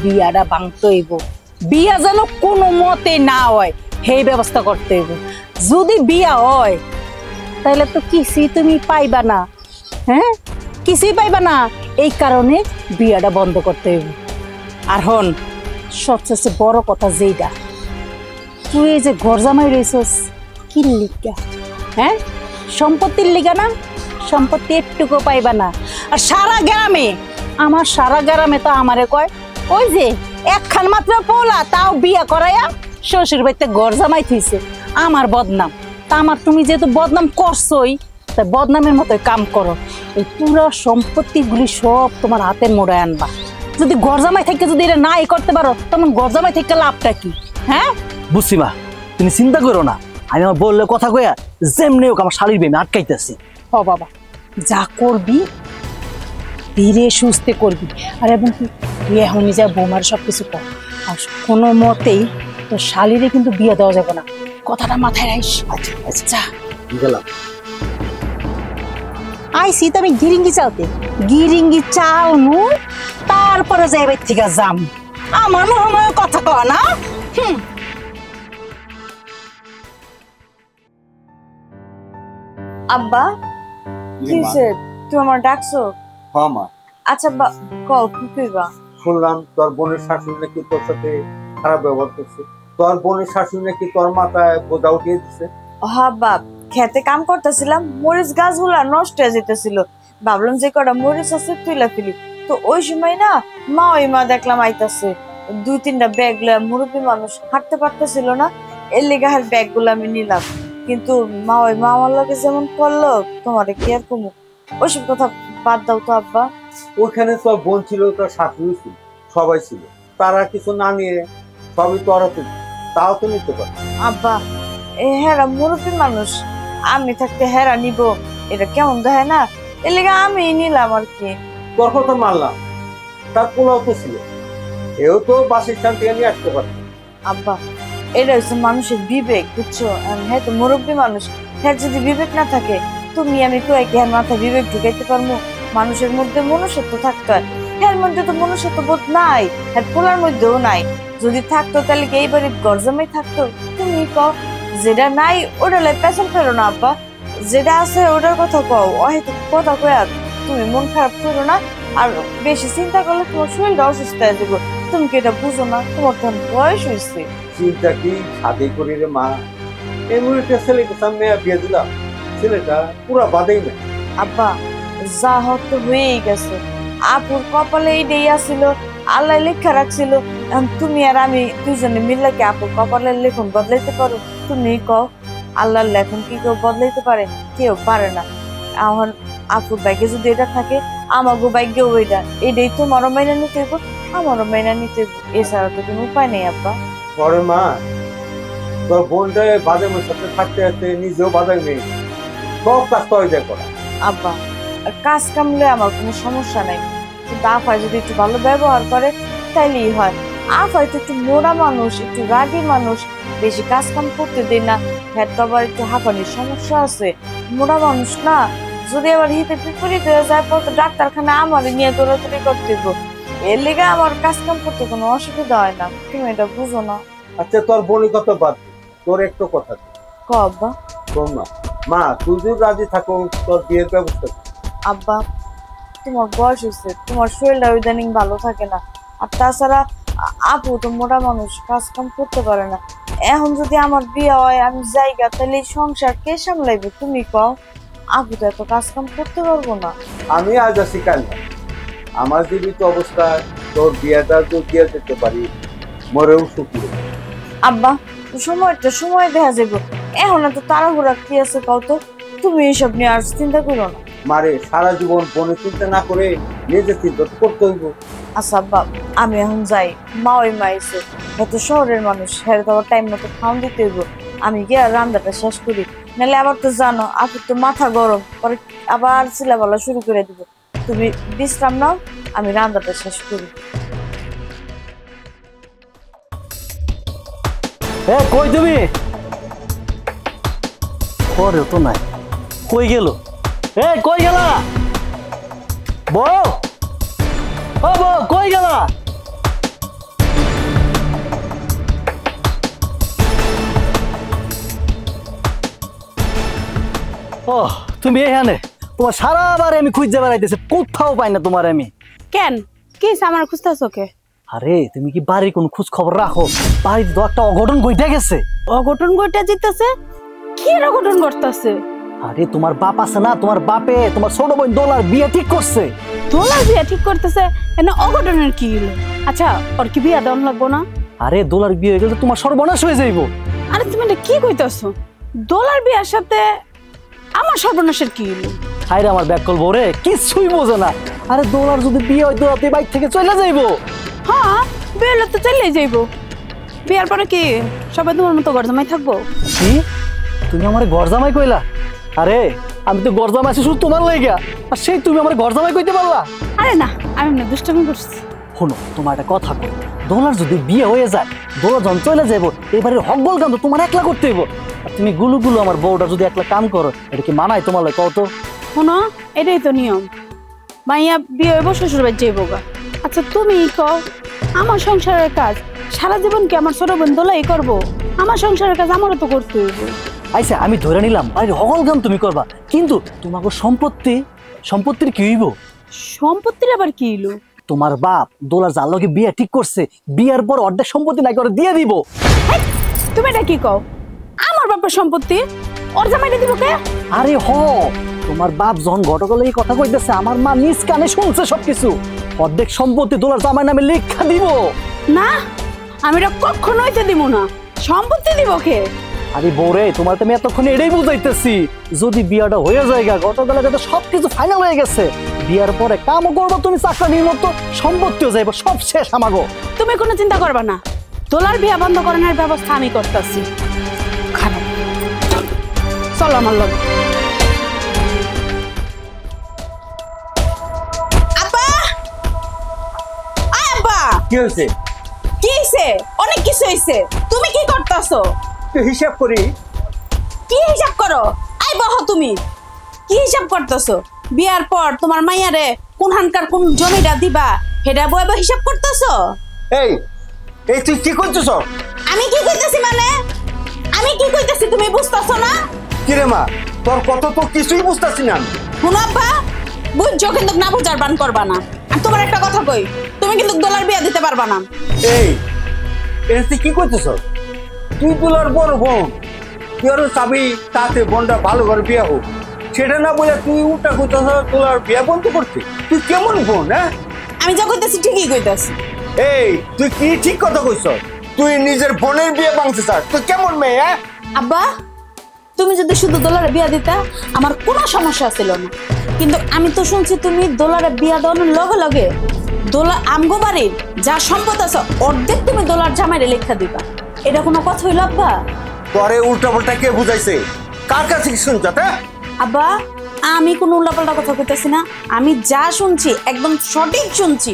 বিয়াটা ভাঙতে হইব। বিয়া যেন কোনো মতে না হয় সেই ব্যবস্থা করতে হইব। যদি বিয়া হয় তাহলে তো কিছুই তুমি পাইবা না। হ্যাঁ, কিছুই পাইবা না। এই কারণে বিয়াটা বন্ধ করতে হইব। আর হন, সবচেয়ে বড় কথা যেইটা, তুই এই যে ঘর জামাই রয়েছিস কি লিগা? হ্যাঁ, সম্পত্তির লিগা না? সম্পত্তি একটুকু পাইবা না। আর সারা গ্রামে, আমার সারা গ্রামে তো আমারে কয়, ওই যে একখান মাত্র পোলা, তাও বিয়া করাইয়া শ্বশুর বাড়িতে ঘর জামাই থইছে, আমার বদনাম। তা আমার তুমি যেহেতু বদনাম করছোই, তাই বদনামের মতোই কাম করো। এই পুরো সম্পত্তিগুলি সব তোমার হাতের মোড়ায় আনবা। যদি ঘর জামাই থেকে যদি এটা নাই করতে পারো, তখন ঘর জামাই থেকে লাভটা কি? হ্যাঁ, বুঝছি মা, তুমি চিন্তা করো না। আমি আমার বললে কথা কইয়া যেমনি হোক আমার শালির বেমে আটকাইতেছি। ও বাবা, যা করবি ধীরে সুস্থে করবি। আর এবং কি তুই এখনই যা বৌমার সবকিছু কর। আর কোনো মতেই তোর শালিরে কিন্তু বিয়ে দেওয়া যাবে না, কথাটা মাথায় রাখিস। আচ্ছা গেলাম। আইসি তো আমি গিরিঙ্গি চাওতে, গিরিঙ্গি চাও নু, তারপরে যাইবার থেকে যাম। আমার মনে কথা কও না। আব্বা, কিসে তুমি আমার ডাকছো? হ্যাঁ মা, আচ্ছা কও কি কইবা? শুনলাম তোর বোনের শাশুড়ি নাকি তোর সাথে খারাপ ব্যবহার করছে। তোর বোনের শাশুড়ি নাকি তোর মাথায় বোঝা উঠিয়ে দিচ্ছে। হ্যাঁ বাপ, খেতে কাম করতেছিলাম, মরিচ গাছগুলা নষ্ট হয়ে যেতেছিল। ভাবলাম যে কটা মরিচ আছে তুইলা ফেলি। তো ওই সময় না মা দেখলাম আইতাছে 2-3টা ব্যাগ লয়া। মুরব্বী মানুষ হাঁটতে পারতেছিল না, এর লেগে আর ব্যাগ গুলো আমি নিলাম। কিন্তু মা আমার লোকে যেমন করলো, তোমারে কি আর কমু? ওইসব কথা বাদ দাও তো আব্বা। ওখানে তোর বোন ছিল, তোর শাশুড়ি ছিল, সবাই ছিল। তারা কিছু না নিয়ে সবই তোর হাতে, তাও তো নিতে পারে। আব্বা, হেরা মুরব্বী মানুষ, আমি থাকতে হেরা নিব, এটা কেমন দেখে না? এর লেগে আমি নিলাম আর কি। তোর কথা মানলাম, তার পোলাও তো ছিল, এও তো বাসের স্থান থেকে নিয়ে আসতে পারে। আব্বা, এটা হচ্ছে মানুষের বিবেক, বুঝছো? হ্যাঁ, তো মুরব্বী মানুষ, হ্যাঁ যদি বিবেক না থাকে, তুমি আমি তো একই মাথায় বিবেক ঢুকাইতে পারবো? মানুষের মধ্যে মনুষ্যত্ব থাকতে হয়, হ্যাঁ মধ্যে তো মনুষ্যত্ব বোধ নাই, হ্যাঁ পোলার মধ্যেও নাই। যদি থাকতো তাহলে কি এই বাড়ির গরজামাই থাকতো? তুমি কও, যেটা নাই ওটা লাই পেছন ফেরো না আব্বা, যেটা আছে ওটার কথা কও। হয়তো কথা কয়া তুমি মন খারাপ করো না। আর বেশি চিন্তা করলে তোমার শরীরটা অসুস্থ হয়ে যাবো। তুমি কি এটা বুঝো না? তোমার তখন বয়স হয়েছে। চিন্তা কি সাদে করি রে মা, এই মুহূর্তে ছেলেকে সামনে বিয়ে দিলাম, ছেলেটা পুরা বাদেই না। আব্বা, যা হোক তো হয়েই গেছে। আপুর কপালে এইটাই আসছিল, আল্লাহ লেখা রাখছিল। তুমি আর আমি দুজনে মিললে কি আপুর কপালের লেখন বদলাইতে পারো? তুমি কও, আল্লাহর লেখন কি কেউ বদলাইতে পারে? কেউ পারে না। এখন আপুর ভাগ্যে যদি এটা থাকে, আমাগো ভাগ্যেও ওইটা, এটাই তোমারও মাইনা নিতে হইব, আমারও মাইনা নিতে হইব। এছাড়া তো কোনো উপায় নেই আব্বা। পরে মা, তোর বোনটা বাদামের সাথে থাকতে থাকতে নিজেও বাদাম নেই, সব কাজ তো ওইটাই করা। আব্বা, কাজ কামলে আমার কোনো সমস্যা নাই, কিন্তু আফাই যদি একটু ভালো ব্যবহার করে তাইলেই হয়। আফাই তো একটু মোড়া মানুষ, একটু রাগী মানুষ, বেশি কাজ কাম করতে দেয় না। হ্যাঁ, তো আবার একটু হাঁপানির সমস্যা আছে, মোড়া মানুষ না। যদি আবার হিতে বিপরীত হয়ে যায়, পর তো ডাক্তারখানা আমার নিয়ে দৌড়াদৌড়ি করতে হইব। এর লেগে আমার কাজ কাম করতে কোনো অসুবিধা হয় না, তুমি এটা বুঝো না। আচ্ছা, তোর বোনই কত বাদ, তোর একটু কথা ক আব্বা। শোন না মা, তুই যদি রাজি থাকো তোর বিয়ের ব্যবস্থা। আব্বা, তোমার বয়স হয়েছে, তোমার শরীরটা ইদানিং ভালো থাকে না। আর তাছাড়া আপু তো মোটা মানুষ, কাজ কাম করতে পারে না। এখন যদি আমার বিয়ে হয়, আমি জায়গা, তাহলে এই সংসার কে সামলাইবে? তুমি কও। আপু তো এত কাজ কাম করতে পারবো না। আমি আজ আছি কাল না। আমার জীবিত অবস্থায় তোর বিয়েটা তো দিয়ে যেতে পারি, মরেও শুকিয়ে। আব্বা সময় দেখা যাবে, এখন এত তাড়াহুড়া কি আছে কও তো? তুমি এইসব নিয়ে আর চিন্তা করো না। মারে সারা জীবন বনে চিন্তা না করে নিজে চিন্তা করতে হইব। আচ্ছা আব্বা, আমি এখন যাই। মা ওই মাইছে, হয়তো শহরের মানুষ, হ্যাঁ তো আবার টাইম মতো খাওয়ান দিতে হইব। আমি গিয়ে রান্নাটা শেষ করি, নাহলে আবার তো জানো আপুর তো মাথা গরম, পরে আবার চিল্লাপাল্লা শুরু করে দিব। তুমি বিশ্রাম নাও, আমি রান্নাটা শেষ করি। কই তুমি? পরে তো নাই, কই গেল? কই গেলা বউ? ও বউ কই গেলা? ও তুমি এখানে? তোমার সারা বারে আমি খুঁজে বেড়াইতেছি, কোথাও পাই না তোমার আমি। কেন কি আমার খুঁজতেছো কে? আরে তুমি কি বাড়ির কোন খোঁজ খবর রাখো? বাড়িতে তো একটা অঘটন ঘটে গেছে। অঘটন ঘটে জিতেছে? কি অঘটন ঘটতেছে? আরে তোমার বাপ আছে না, তোমার বাপে তোমার ছোট বোন দোলার বিয়ে ঠিক করছে। দোলার বিয়ে ঠিক করতেছে? এনে অঘটনের কি হলো? আচ্ছা ওর কি বিয়ে দেওয়া লাগবো না? আরে দোলার বিয়ে হয়ে গেলে তোমার সর্বনাশ হয়ে যাইবো। আরে তুমি এটা কি কইতাছো? দোলার বিয়ের সাথে আমার সর্বনাশের কি হলো? হায়রে আমার ব্যাক কল বউরে, কিছুই বোঝে না। আরে দোলার যদি বিয়ে হয় দোলাতে বাইক থেকে চলে যাইবো। হ্যাঁ বিয়ে হলে তো চলেই যাইবো। বিয়ার পরে কি সবাই তোমার মতো ঘর জামাই থাকবো? কি তুমি আমার ঘর জামাই কইলা? আরে আমি তো ঘর জামাই আছি শুধু তোমার লাইগা, আর সেই তুমি আমার ঘর জামাই কইতে পারলা? আরে না, আমি এমনি দুষ্টামি করছি। শোনো তোমার একটা কথা কই, দোলার যদি বিয়ে হয়ে যায়, দোলা যখন চলে যাইবো, এবারে হক বল কাম তো তোমার একলা করতে হইব। আর তুমি গুলু গুলু আমার বউটা যদি একলা কাম করো, এটা কি মানায় তোমার লাগে কত? শোনো এটাই তো নিয়ম, মাইয়া বিয়ে হইব শ্বশুর বাড়ি যাইবো গা। আচ্ছা তুমি কও, আমার সংসারের কাজ সারা জীবন কি আমার ছোট বোন দোলাই করবো? আমার সংসারের কাজ আমারও তো করতে হইব। আচ্ছা আমি ধরে নিলাম বাইরে হকল কাম তুমি করবা, কিন্তু তোমাকে সম্পত্তির কি হইব? সম্পত্তির আবার কি হইলো? তোমার বাপ দোলার জাল লগে বিয়ে ঠিক করছে, বিয়ার পর অর্ধেক সম্পত্তি নাই করে দিয়ে দিব। তুমি এটা কি কও? আমার বাপের সম্পত্তি ওর জামাইটা দিব কে? আরে হ, তোমার বাপ যখন ঘটকলে এই কথা কইতেছে, আমার মা নিজ কানে শুনছে সবকিছু। অর্ধেক সম্পত্তি দোলার জামাই নামে লেখা দিব। না আমি এটা কখনোই তো দিব না। সম্পত্তি দিব কে? আরে বউরে, তোমার তো আমি এতক্ষণ এটাই বুঝাইতেছি, যদি বিয়াটা হয়ে যায় গতকালে তো সবকিছু ফাইনাল হয়ে গেছে। বিয়ার পরে কামও করবো তুমি, চাকরির মতো সম্পত্তিও যাইবো, সব শেষ আমাগো। তুমি কোনো চিন্তা করবা না, দোলার বিয়া বন্ধ করানোর ব্যবস্থা আমি করতেছি। খারাপ চলো আমার লগে। কি হয়েছে? কি হইছে? অনেক কিছু হইছে। তুমি কি করতেছো? হিসাব করি। কি হিসাব করো? আই বহ, তুমি কি হিসাব করতেছো? বিয়ার পর তোমার মাইয়ারে কোন হানকার কোন জমিটা দিবা হেডা বইবা হিসাব করতেছো? এই এই তুই কি করতেছ? আমি কি কইতেছি মানে? আমি কি কইতেছি তুমি বুঝতাছো না? কি রে মা, তোর কথা তো কিছুই বুঝতাছি না। শুনো আব্বা, বুঝছো কিন্তু না বুঝার বান করবা না। আর তোমার একটা কথা কই, তুমি কিন্তু দোলার বিয়া দিতে পারবা না। এই তুই কি করতেছ? তুই দোলার বড় বোন, তুই আরো চাবি তাতে বোনটা ভালো করে বিয়ে হোক, সেটা না বলে তুই উল্টা করতেছ দোলার বিয়ে বন্ধ করতে। তুই কেমন বোন? হ্যাঁ আমি যা কইতেছি ঠিকই কইতেছি। এই তুই কি ঠিক কথা কইছ? তুই নিজের বোনের বিয়ে ভাঙতে চাস? তুই কেমন মেয়ে? হ্যাঁ আব্বা, তুমি যদি শুধু দোলারে বিয়া দিতা আমার কোনো সমস্যা ছিল না, কিন্তু আমি তো শুনছি তুমি দোলারে বিয়া দেওয়ার লগে লগে দোলা আমগো বাড়ির যা সম্পদ আছে অর্ধেক তুমি দোলার জামাইরে লেখা দিবা। এটা কোনো কথা হইল আব্বা? তোরে উল্টা পাল্টা কে বুঝাইছে? কার কাছে কি শুনছ? আব্বা আমি কোনো উল্টাপাল্টা কথা কইতেছি না, আমি যা শুনছি একদম সঠিক শুনছি।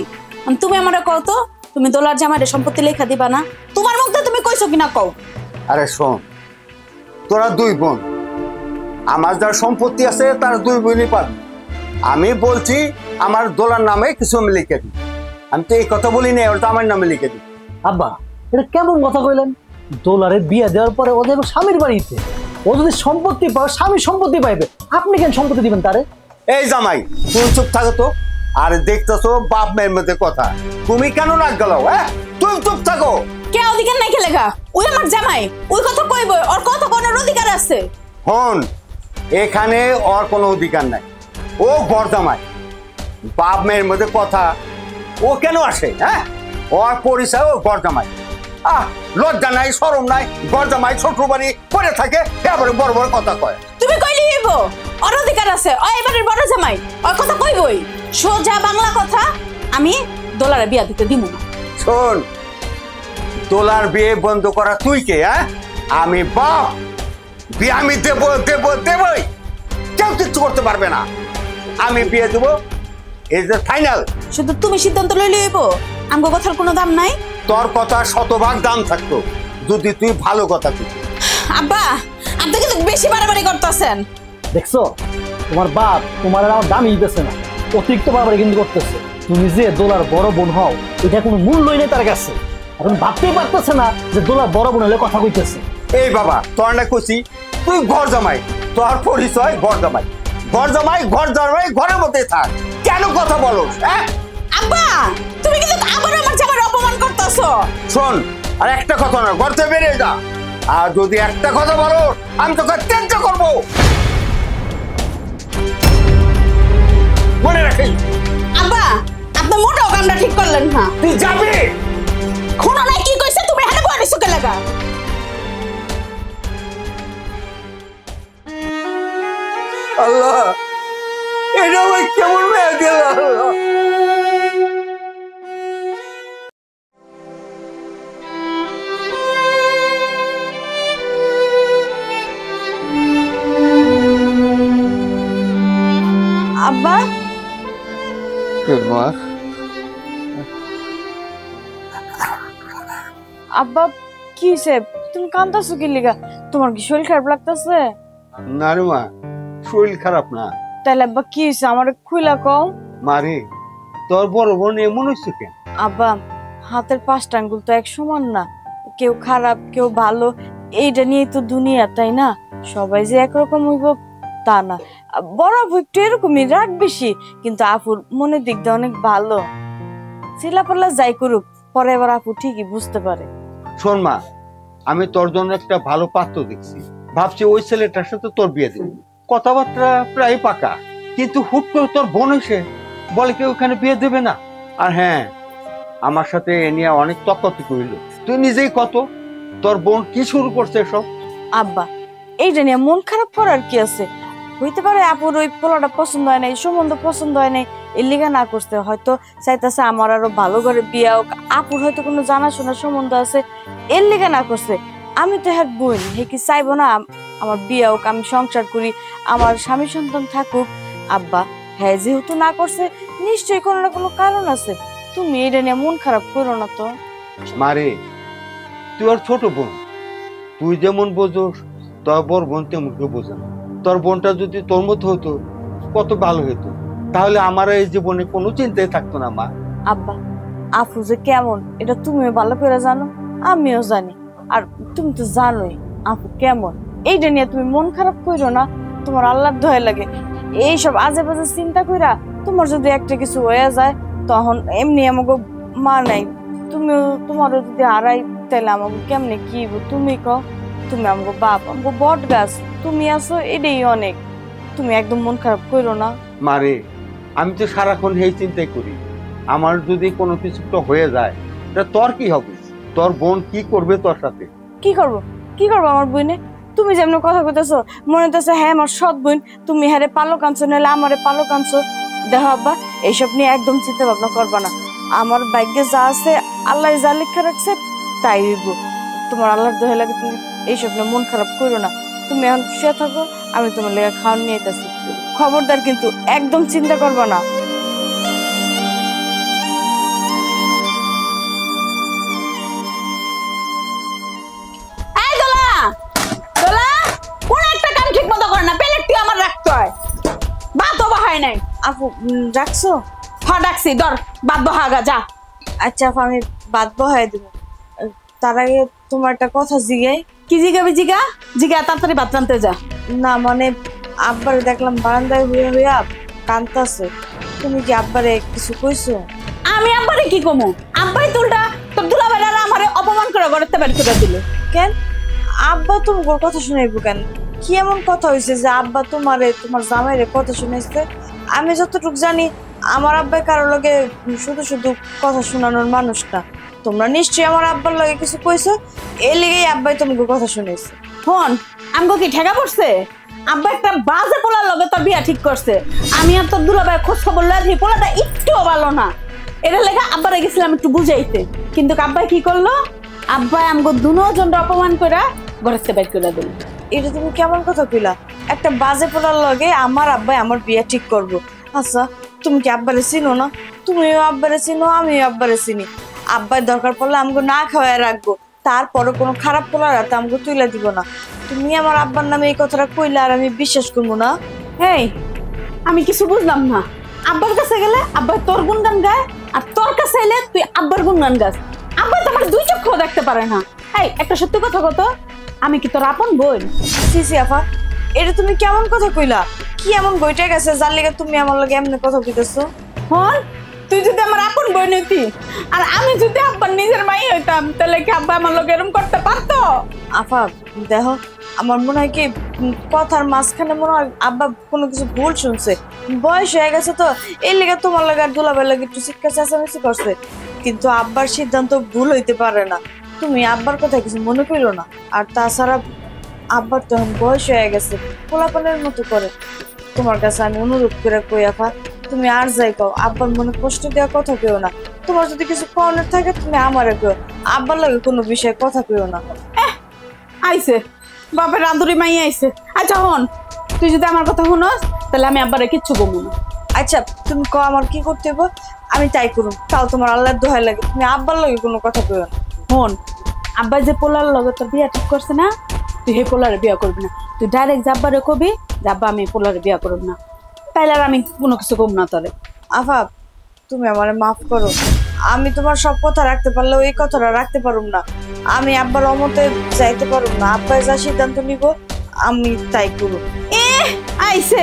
তুমি আমারে কও তো, তুমি দোলার জামাইরে সম্পত্তি লেখা দিবা না? তোমার মুখে তুমি কইছো কিনা কও। আরে শোন, তোরা দুই বোন, আমার যার সম্পত্তি আছে তার দুই বোনই পাবে। আমি বলছি আমার দোলার নামে কিছু আমি লিখে দিই। আমি তো এই কথা বলি না, ওটা আমার নামে লিখে দিই। আব্বা এটা কেমন কথা কইলেন? দোলারে বিয়ে দেওয়ার পরে ও যাবে স্বামীর বাড়িতে, ও যদি সম্পত্তি পায় স্বামী সম্পত্তি পাইবে, আপনি কেন সম্পত্তি দিবেন তারে? এই জামাই তুমি চুপ থাকো তো। আর দেখতেছো বাপ মেয়ের মধ্যে কথা, তুমি কেন নাক গেলাও? হ্যাঁ তুমি চুপ থাকো। কে অধিকার নাই লেখা? ওই আমার জামাই, ওই কথা কইব, ওর কথা কোনের অধিকার আছে? হন এখানে ওর কোনো অধিকার নাই। ও গর্দামাই, বাপ মেয়ের মধ্যে কথা ও কেন আসে? হ্যাঁ, ওর পরিচয় ও গর্দামাই। লজ্জা নাই, শরম নাই, গর্দামাই ছোট বাড়ি পড়ে থাকে, এবারে বড় বড় কথা কয়। তুমি কইলি হইব, ওর অধিকার আছে, ও এবারের বড় জামাই, ওর কথা কইবই। সোজা বাংলা কথা, আমি দোলারে বিয়া দিতে দিব না। শোন, দোলার বিয়ে বন্ধ করা তুই কে? হ্যাঁ, আমি বাপ, বিয়ে আমি দেব দেব দেবই, কেউ কিচ্ছু করতে পারবে না। আমি বিয়ে দেবো, ইজ দ্য ফাইনাল। শুধু তুমি সিদ্ধান্ত লইলে হইব, আমগো কথার কোনো দাম নাই? তোর কথা শতভাগ দাম থাকতো যদি তুই ভালো কথা তুই। আব্বা, আপনি কিন্তু বেশি বাড়াবাড়ি করতেছেন। দেখছো, তোমার বাপ তোমার আর আমার দামই দিতেছে না, অতিরিক্ত বাড়াবাড়ি কিন্তু করতেছে। তুমি যে দোলার বড় বোন হও, এটা কোনো মূল্যই নেই তার কাছে। এখন ভাবতেই পারতেছে না যে দোলার বড় বোন হলে কথা কইতেছে। এই বাবা, তোর না কইছি তুই ঘর জামাই, তোর পরিচয় ঘর জামাই। ঘর জামাই ঘর জামাই ঘরের মধ্যে থাক, কেন কথা বলো? হ্যাঁ আব্বা, তুমি কিন্তু আবার আমার জামার অপমান করতেছো। শোন, আর একটা কথা না, ঘর থেকে বেরিয়ে যা। আর যদি একটা কথা বলো, আমি তোকে ত্যায্য করবো, মনে রাখিস। আব্বা, আপনি মোটাও কামটা ঠিক করলেন না। তুই যাবি? শোনো না কি কইছে, তুমি হাতে বড় সুকে লাগা। আল্লাহ, এটা আমার কেমন মেয়ে দিল আল্লাহ। আব্বা, আব্বা কি হইছে? তুমি কাঁদতাছো কি লিগা? তোমার কি শরীর খারাপ লাগতাছে? না রে মা, শরীর খারাপ না। তাহলে আব্বা কি হইছে আমারে খুইলা কও। মারে, তোর বড় বোন এমন হইছে কেন? আব্বা, হাতের পাঁচটা আঙ্গুল তো এক সমান না, কেউ খারাপ কেউ ভালো, এইটা নিয়ে তো দুনিয়া, তাই না? সবাই যে একরকম হইব তা না। বড় আপু একটু এরকমই রাগ বেশি, কিন্তু আপুর মনের দিক দিয়ে অনেক ভালো। চিলাপাল্লা যাই করুক, পরে এবার আপু ঠিকই বুঝতে পারে। শোন মা, আমি তোর জন্য একটা ভালো পাত্র দেখছি, ভাবছি ওই ছেলেটার সাথে তোর বিয়ে দেব। কথাবার্তা প্রায় পাকা, কিন্তু হুট করে তোর বোন এসে বলে কি ওখানে বিয়ে দেবে না। আর হ্যাঁ, আমার সাথে এ নিয়ে অনেক তর্কাতর্কি করিল। তুই নিজেই কত, তোর বোন কি শুরু করছে সব? আব্বা, এইটা নিয়ে মন খারাপ করার কি আছে? হইতে পারে আপুর ওই পোলাটা পছন্দ হয় নাই, সম্বন্ধ পছন্দ হয় নাই, এর লিগা না করতে। হয়তো চাইতেছে আমার আরো ভালো করে বিয়া হোক, আপুর হয়তো কোনো জানাশোনা সম্বন্ধ আছে, এর লিগা না করছে। আমি তো হ্যাঁ বোন, হে কি চাইবো না আমার বিয়া হোক, আমি সংসার করি, আমার স্বামী সন্তান থাকুক? আব্বা, হ্যাঁ যেহেতু না করছে, নিশ্চয়ই কোনো না কোনো কারণ আছে। তুমি এটা নিয়ে মন খারাপ করো না তো। মারে, তুই ওর ছোট বোন, তুই যেমন বোঝোস তোর বড় বোন তেমন কেউ বোঝে না। তোর বোনটা যদি তোর মতো হতো কত ভালো হতো, তাহলে আমার এই জীবনে কোনো চিন্তাই থাকতো না মা। আব্বা, আপু যে কেমন এটা তুমিও ভালো করে জানো, আমিও জানি। আর তুমি তো জানোই আপু কেমন। এইটা নিয়ে তুমি মন খারাপ করো না, তোমার আল্লাহর দয়া লাগে। এইসব আজে বাজে চিন্তা কইরা তোমার যদি একটা কিছু হয়ে যায়, তখন এমনি আমাকে মা নাই, তুমিও তোমারও যদি হারাই, তাহলে আমাকে কেমনে কি? তুমি কও, তুমি আমাকে বাপ, আমাকে বট গাছ, তুমি আছো, এটাই অনেক। তুমি একদম মন খারাপ করো না। মারে, আমি তো সারাক্ষণ এই চিন্তাই করি, আমার যদি কোনো কিছু তো হয়ে যায়, তা তোর কি হবে? তোর বোন কি করবে তোর সাথে? কি করবো? কি করবো আমার বোনে? তুমি যেমন কথা কইতেছো, মনে হইতেছে হ্যাঁ আমার সৎ বোন, তুমি হ্যারে পালক আনছো, নাহলে আমারে পালক আনছো। দেখো আব্বা, এইসব নিয়ে একদম চিন্তা ভাবনা করবা না। আমার ভাগ্যে যা আছে, আল্লাহ যা লেখা রাখছে তাই হইব। তোমার আল্লাহর দোহাই লাগে, তুমি এইসব নিয়ে মন খারাপ করো না। তুমি এখন শুয়ে থাকো, আমি তোমার লেগে খাওয়ান নিয়ে যেতেছি। খবরদার কিন্তু একদম চিন্তা করবা না। আপু রাখছো? হ্যাঁ ডাকছি, ধর বাদ বহাগা যা। আচ্ছা আপু, আমি বাদ বহাই দেব। তার আগে তোমার একটা কথা জিগাই। কি জিগাবি? জিগা জিগা, তাড়াতাড়ি ভাত রানতে যা। না মানে আব্বারে দেখলাম বারান্দায় হইয়া হইয়া কাঁদতাছে, তুমি কি আব্বারে কিছু কইছো? আমি আব্বারে কি কমু? আব্বাই তুলটা তোর দুলাভাইরা আমারে অপমান করে ঘরেতে বের করে দিল। কেন আব্বা তুমি ওর কথা শুনাইবো কেন? কি এমন কথা হয়েছে যে আব্বা তোমার জামাইরে কথা শুনেছে? আমি যতটুকু জানি আমার আব্বাই কারো লগে শুধু শুধু কথা শোনানোর মানুষ না। তোমরা নিশ্চয়ই আমার আব্বার লগে কিছু কইছো, এই লেগেই আব্বাই তোমাকে কথা শুনেছে। ফোন আমগো কি ঠেকা পড়ছে? আব্বা একটা বাজে পোলার লগে তোর বিয়া ঠিক করছে। আমি আর তোর দুলাভাই খোঁজ খবর লয়ে পোলাটা একটুও ভালো না, এটা লেখা আব্বারে গেছিলাম একটু বুঝাইতে, কিন্তু আব্বাই কি করলো? আব্বাই আমগো দুজন অপমান করে ঘরের থেকে বের করে দিল। এটা তুমি কেমন কথা কইলা? একটা বাজে পোলার লগে আমার আব্বাই আমার বিয়া ঠিক করব? আচ্ছা, তুমি কি আব্বারে চিনো না? তুমিও আব্বারে চিনো, আমিও আব্বারে চিনি। আব্বাই দরকার পড়লে আমগো না খাওয়ায় রাখবো, তারপরে কোনো খারাপ পোলার হাতে আমগো তুইলা দিব না। তুমি আমার আব্বার নামে এই কথাটা কইলা আর আমি বিশ্বাস করবো না? এই আমি কিছু বুঝলাম না। আব্বার কাছে গেলে আব্বাই তোর গুণগান গায়, আর তোর কাছে এলে তুই আব্বার গুণগান গাস। আব্বাই তো আমার দুই চক্ষু দেখতে পারে না। এই একটা সত্যি কথা কত, আমি কি তোর আপন বোন? সিসি আফা, এটা তুমি কেমন কথা কইলা? কি এমন বইটা গেছে যার লেগে তুমি আমার লগে এমনি কথা কইতেছো? হন তুই যদি আমার আপন বোন হইতি আর আমি যদি আব্বার নিজের মাই হইতাম, তাহলে কি আব্বা আমার লগে এরকম করতে পারতো? আফা দেখো, আমার মনে হয় কি কথার মাঝখানে মনে হয় আব্বা কোনো কিছু ভুল শুনছে। বয়স হয়ে গেছে তো, এই লেগে তোমার লাগে আর দুলাবের লাগে একটু শিক্ষা চেঁচামেচি করছে, কিন্তু আব্বার সিদ্ধান্ত ভুল হইতে পারে না। তুমি আব্বার কথা কিছু মনে করো না। আর তাছাড়া আব্বার তখন বয়স হয়ে গেছে, পোলাপানের মতো করে। তোমার কাছে আমি অনুরোধ করে কই আফা, তুমি আর যাই কও, আব্বার মনে কষ্ট দেওয়ার কথা কেউ না। তোমার যদি কিছু করার থাকে তুমি আমারে কেউ, আব্বার লাগে কোনো বিষয়ে কথা কেউ না। আইছে বাপের রাঁধুরি মাই আইছে। আচ্ছা হন, তুই যদি আমার কথা শুনস তাহলে আমি আব্বারে কিচ্ছু বলবো না। আচ্ছা তুমি কও আমার কি করতে হবে, আমি তাই করুম। তাও তোমার আল্লাহর দোহাই লাগে, তুমি আব্বার লগে কোনো কথা কইও না। হন, আব্বা যে পোলার লগে তোর বিয়া ঠিক করছে না, তুই হে পোলারে বিয়া করবি না। তুই ডাইরেক্ট আব্বারে কবি যে আব্বা আমি পোলারে বিয়া করব না, তাইলে আর আমি কোনো কিছু কম না তোরে। আফা তুমি আমারে মাফ করো, আমি তোমার সব কথা রাখতে পারলেও এই কথাটা রাখতে পারুম না। আমি আব্বার অমতে যাইতে পারুম না। আব্বাই যা সিদ্ধান্ত নিব আমি তাই করব। এ আইছে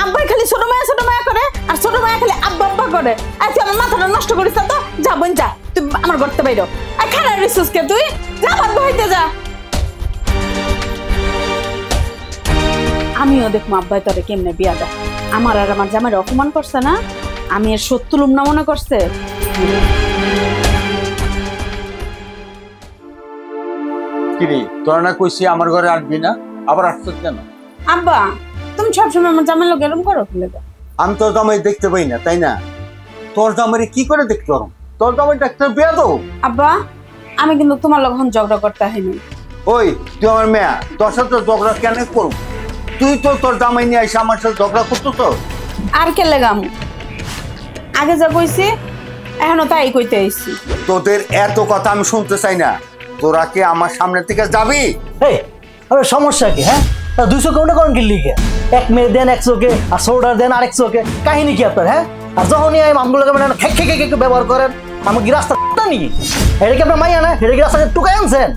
আব্বাই খালি ছোট মায়া করে, আর ছোট মায়া খালি আব্বা আব্বা করে। আচ্ছা আমার মাথাটা নষ্ট করিস তো, যা বোন যা, তুই আমার ঘরতে বাইরো। আর খারাপ রিসুস কে তুই যা, ভাত বহাইতে যা। আমিও দেখবো আব্বাই তোরে কেমনে বিয়া দেয়। আমার আর আমার জামাইয়ের অপমান করছে না, আমি এর সত্য লুম না মনে করছে। কিরে তোরা না কইছি আমার ঘরে আসবি না, আবার আসছিস কেন? আব্বা তুমি সবসময় আমার জামাইয়ের লোক এরকম করো? আমি তোর জামাই দেখতে পাই না তাই না? তোর জামাই কি করে দেখতে পারো? তোর জামাই ডাক্তার বিয়া দাও। আব্বা আমি কিন্তু তোমার লোক ঝগড়া করতে হয়নি। ওই তুই আমার মেয়া, তোর সাথে ঝগড়া কেন করব? তুই তো তোর জামাই নিয়ে এসে আমার সাথে ঝগড়া করতো তো। আর কে লেগাম, আগে যা কইছি এখনো তাই কইতে আইছি। তোদের এত কথা আমি শুনতে চাই না, তোরা কি আমার সামনে থেকে যাবি? এই আরে সমস্যা কি? হ্যাঁ 200 কোটা কোন কি লিখে এক মেয়ে দেন 100 কে আর সোডার দেন আর 100 কে, কাহিনী কি আপনার? হ্যাঁ আর যখনই আমি আমগুলোকে মানে খেক ব্যবহার করেন, আমার কি রাস্তা নাকি? এটা কি আপনার মাইয়া না? এটা কি রাস্তা টুকাই আনছেন?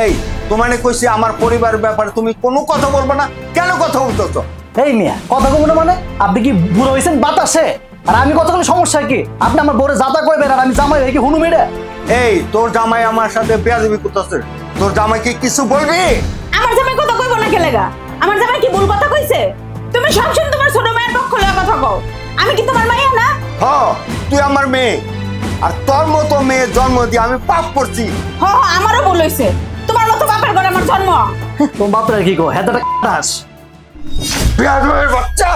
এই তোমার কইছি আমার পরিবারের ব্যাপারে তুমি কোনো কথা বলবে না, কেন কথা বলতেছো? এই মিয়া কথা কব না মানে? আপনি কি বুড়ো হয়েছেন বাতাসে? আর আমি কথা বলে সমস্যা কি? আপনি আমার বউরে যাতা করবেন আর আমি জামাই কি হুনু মেরে? এই তোর জামাই আমার সাথে বেয়াদবি করতেছে, তোর জামাই কি কিছু বলবি? আমার জামাই কথা কইব না কে লেগা? আমার জামাই কি ভুল কথা কইছে? তুমি সবসময় তোমার ছোট মায়ের পক্ষ লয়ে কথা কও, আমি কি তোমার মাইয়া না? হ্যাঁ তুই আমার মেয়ে, আর তোর মতো মেয়ে জন্ম দিয়ে আমি পাপ করছি। হ্যাঁ আমারও ভুল হইছে, তোমার মতো বাপের ঘরে আমার জন্ম। তোমার বাপরা কি কো হেদাটা কাটাস? বেয়াদবের বাচ্চা,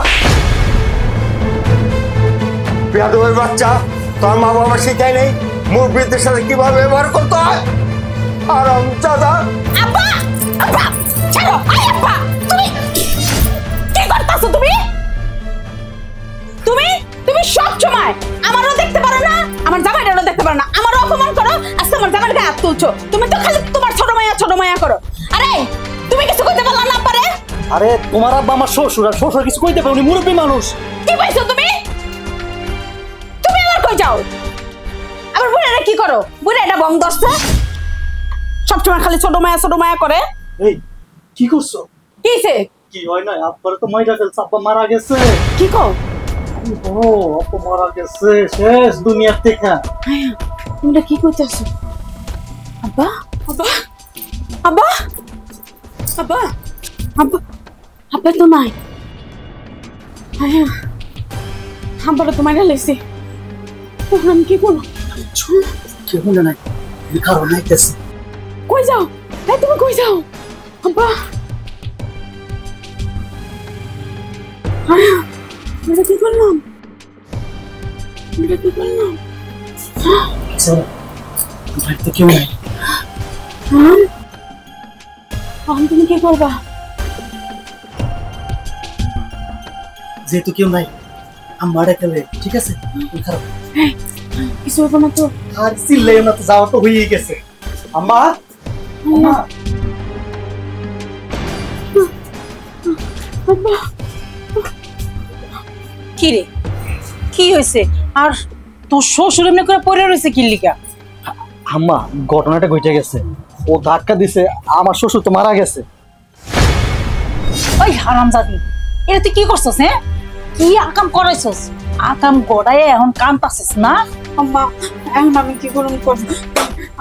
বেয়াদবের বাচ্চা, তোর মা বাবা শিখাই নেই মুরব্বিদের সাথে কিভাবে ব্যবহার করতে হয়? আরাম চাদা। আব্বা আব্বা ছাড়ো, আই আব্বা তুমি কি করতাছো? তুমি তুমি তুমি সব সময় আমারও দেখতে পারো না, আমার জামাইটারও দেখতে পারো না, আমারও অপমান করো, আজকে আমার জামাইয়ের গায়ে হাত তুলছো। তুমি তো খালি তোমার ছোট মায়া করো। আরে তুমি কিছু কইতে পারলা না পারে? আরে তোমার আব্বা আমার শ্বশুর, আর শ্বশুর কিছু কইতে পারে? উনি মুরব্বী মানুষ। কি পাইছো তুমি? তুমি আবার কই যাও? আবার বুড়াটা কি করো? বুড়া এটা বং দশটা সবসময় খালি ছোট মায়া করে। এই কি করছো? কিছে কি হয় না? আব্বার তো মাইরা ফেলছে, আব্বা মারা গেছে। কি কও? ও আব্বা মারা গেছে, শেষ দুনিয়ার থেকে। তোমরা কি কইতাছো? আব্বা আব্বা আব্বা আব্বা আব্বা আব্বা তো নাই। আব্বারা তো মারা লেছি, আমি কি করবো? কেউ নাই, কারণ নাইতেছে। কই যাও? তুমি কই যাও? আব্বা আমরা কি করলাম? বাড়িতে কেউ নাই। তুমি কি করবা? যেহেতু কেউ নাই আমার খেলে, ঠিক আছে? খারাপ কিছু হবো না তো? আর চিল্লাই না তো, যাওয়া তো হয়েই গেছে। আম্মা আম্মা কি রে, কি হয়েছে? আর তোর শ্বশুর এমনি করে পড়ে রয়েছে কি লিগা? আম্মা ঘটনাটা ঘটে গেছে, ও ধাক্কা দিছে, আমার শ্বশুর তো মারা গেছে। ওই হারামজাদি, এটা তুই কি করছস? হ্যাঁ, কি আকাম করাইছস? আকাম গড়ায় এখন কাম পাচ্ছিস না? আম্মা এখন আমি কি করুন?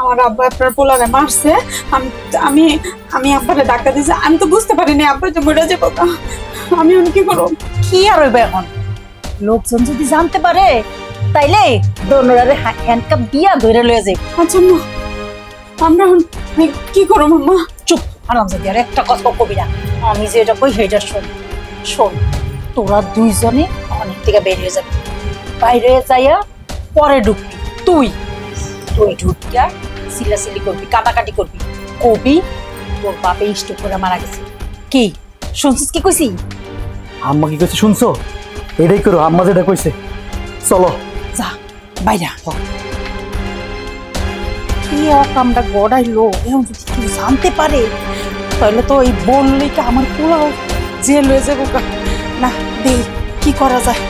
আমার আব্বা আপনার পোলারে মারছে, আমি আমি আব্বারে ধাক্কা দিয়েছি, আমি তো বুঝতে পারিনি আব্বা যে মরে যাবো। আমি এখন কি করব? কি আর হইবে এখন? লোকজন যদি জানতে পারে তাইলে দোনোরারে হ্যান্ডকাপ দিয়া ধরে লয়ে যায়। আচ্ছা মা, আমরা এখন কি করব? মাম্মা চুপ, হারামজাদি, আর একটা কথা কবি না। আমি যে এটা কই সেটা শোন। শোন, তোরা দুইজনে অনেক থেকে বেরিয়ে যাবি, বাইরে যাইয়া পরে ঢুকবি। তুই ঢুকিয়া সিলাসিলি করবি, কাটাকাটি করবি, কবি তোর বাপে ইষ্ট করে মারা গেছে। কি শুনছিস? কি কইছি? আম্মা কি কইছে শুনছো? এটাই করো, আম্মা যেটা কইছে। চলো যা বাইরা। কি অকামটা গড়াইলো, এখন যদি কেউ জানতে পারে তাহলে তো এই বললি কি আমার পুরাও জেল হয়ে যাবো। না দেখ কি করা যায়।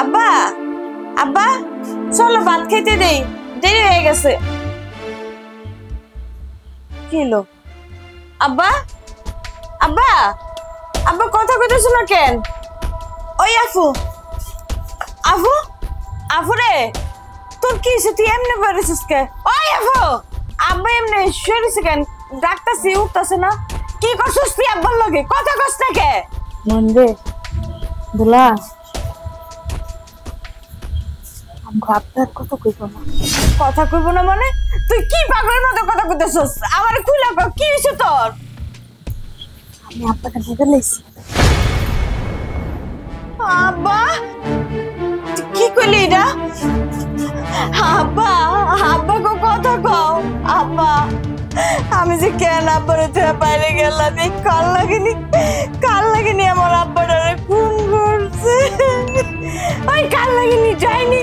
আব্বা আব্বা চলো ভাত খেতে দেই, দেরি হয়ে গেছে। কি হলো? আব্বা আব্বা আব্বা কথা কইতেছ না কেন? ওই আফু আফু আফু রে, তোর কি হয়েছে? তুই এমনি বেরিয়েছিস কে? ওই আফু, আব্বা এমনি শুয়েছে কেন? ডাক্তারছি উঠতেছে না। কি করছিস তুই আব্বার লগে? কথা কস না কে? মন রে দুলা, আব্বার কথা কইব না। কথা কইব না মানে? তুই কি পাগলের মতো কথা কইতেছস? আমারে খুইলা কও, কি হইছে তোর? আমি আব্বাকে ধরে লইছি। আব্বা কি কইলি এটা? আব্বা আব্বা কো কথা কও। আব্বা আমি যে কেন আব্বারে তুই বাইরে গেলাম, এই কাল লাগেনি আমার আব্বাটারে খুন করছে। ওই কাল লাগেনি যায়নি।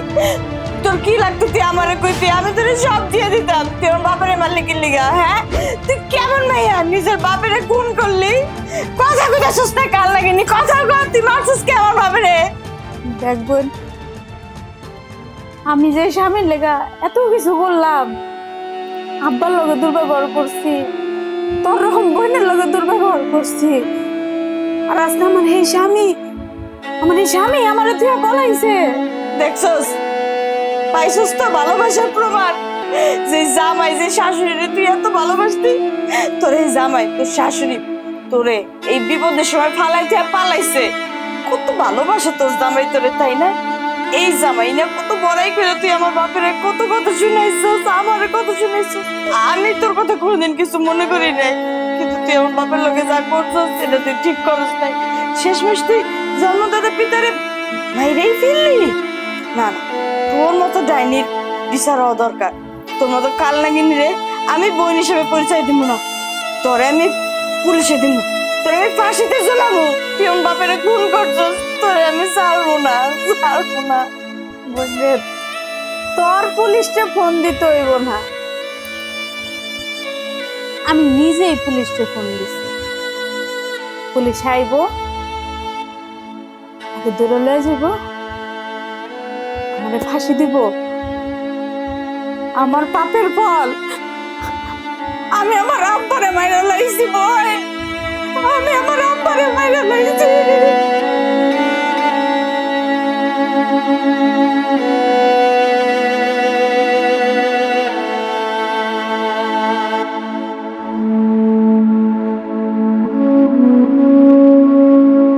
তোর কি লাগতো তুই আমারে কইতি? আমি তোরে সব দিয়ে দিতাম। তুই আমার বাপেরে মারলি কি লিগা? হ্যাঁ, তুই কেমন মাইয়া নিজের বাপেরে খুন করলি? কথা কইতাছস না কাল লাগেনি? কথা কর, তুই মারছিস কে আমার বাপেরে? দেখ বোন, আমি যে স্বামীর লেগা এত কিছু করলাম, আব্বার লগে দুর্ব্যবহার করছি, তোর রকম বোনের লগে দুর্ব্যবহার করছি, আর আজকে আমার এই স্বামী আমারে তুই বলাইছে। দেখছস, পাইছস তো ভালোবাসার প্রমাণ। যে জামাই যে শাশুড়িরে তুই এত ভালোবাসতি, তোর এই জামাই তোর শাশুড়ি তোরে এই বিপদের সময় ফালাইতে পালাইছে। কত ভালোবাসা তোর জামাই তোরে, তাই না? এই জামাই না কত বড়াই করে তুই আমার বাপের কত কথা শুনাইছস, আমারে কত শুনাইছস। আমি তোর কথা কোনোদিন কিছু মনে করি নাই, কিন্তু তুই আমার বাপের লোকে যা করছস সেটা তুই ঠিক করস নাই। শেষমেশ তুই জন্মদাতা পিতারে বাইরেই ফেললি। না না, তোর মতো ডাইনির বিচার হওয়া দরকার। তোর মতো কাল নাগিনী রে আমি বোন হিসেবে পরিচয় দিব না, তোরে আমি পুলিশে দিব, তোরে আমি ফাঁসিতে ঝুলাবো। তুই আমার বাপেরে খুন করছস, তোরে আমি ছাড়বো না। বুঝলে, তোর পুলিশে ফোন দিতে হইব না, আমি নিজেই পুলিশে ফোন দিছি। পুলিশ আইব, আগে দূরে লয়ে যাব, আমারে ফাঁসি দিব। আমার পাপের ফল আমি আমার আব্বারে মাইরা লাইছি। বয়, আমি আমার আব্বারে মাইরা লাইছি।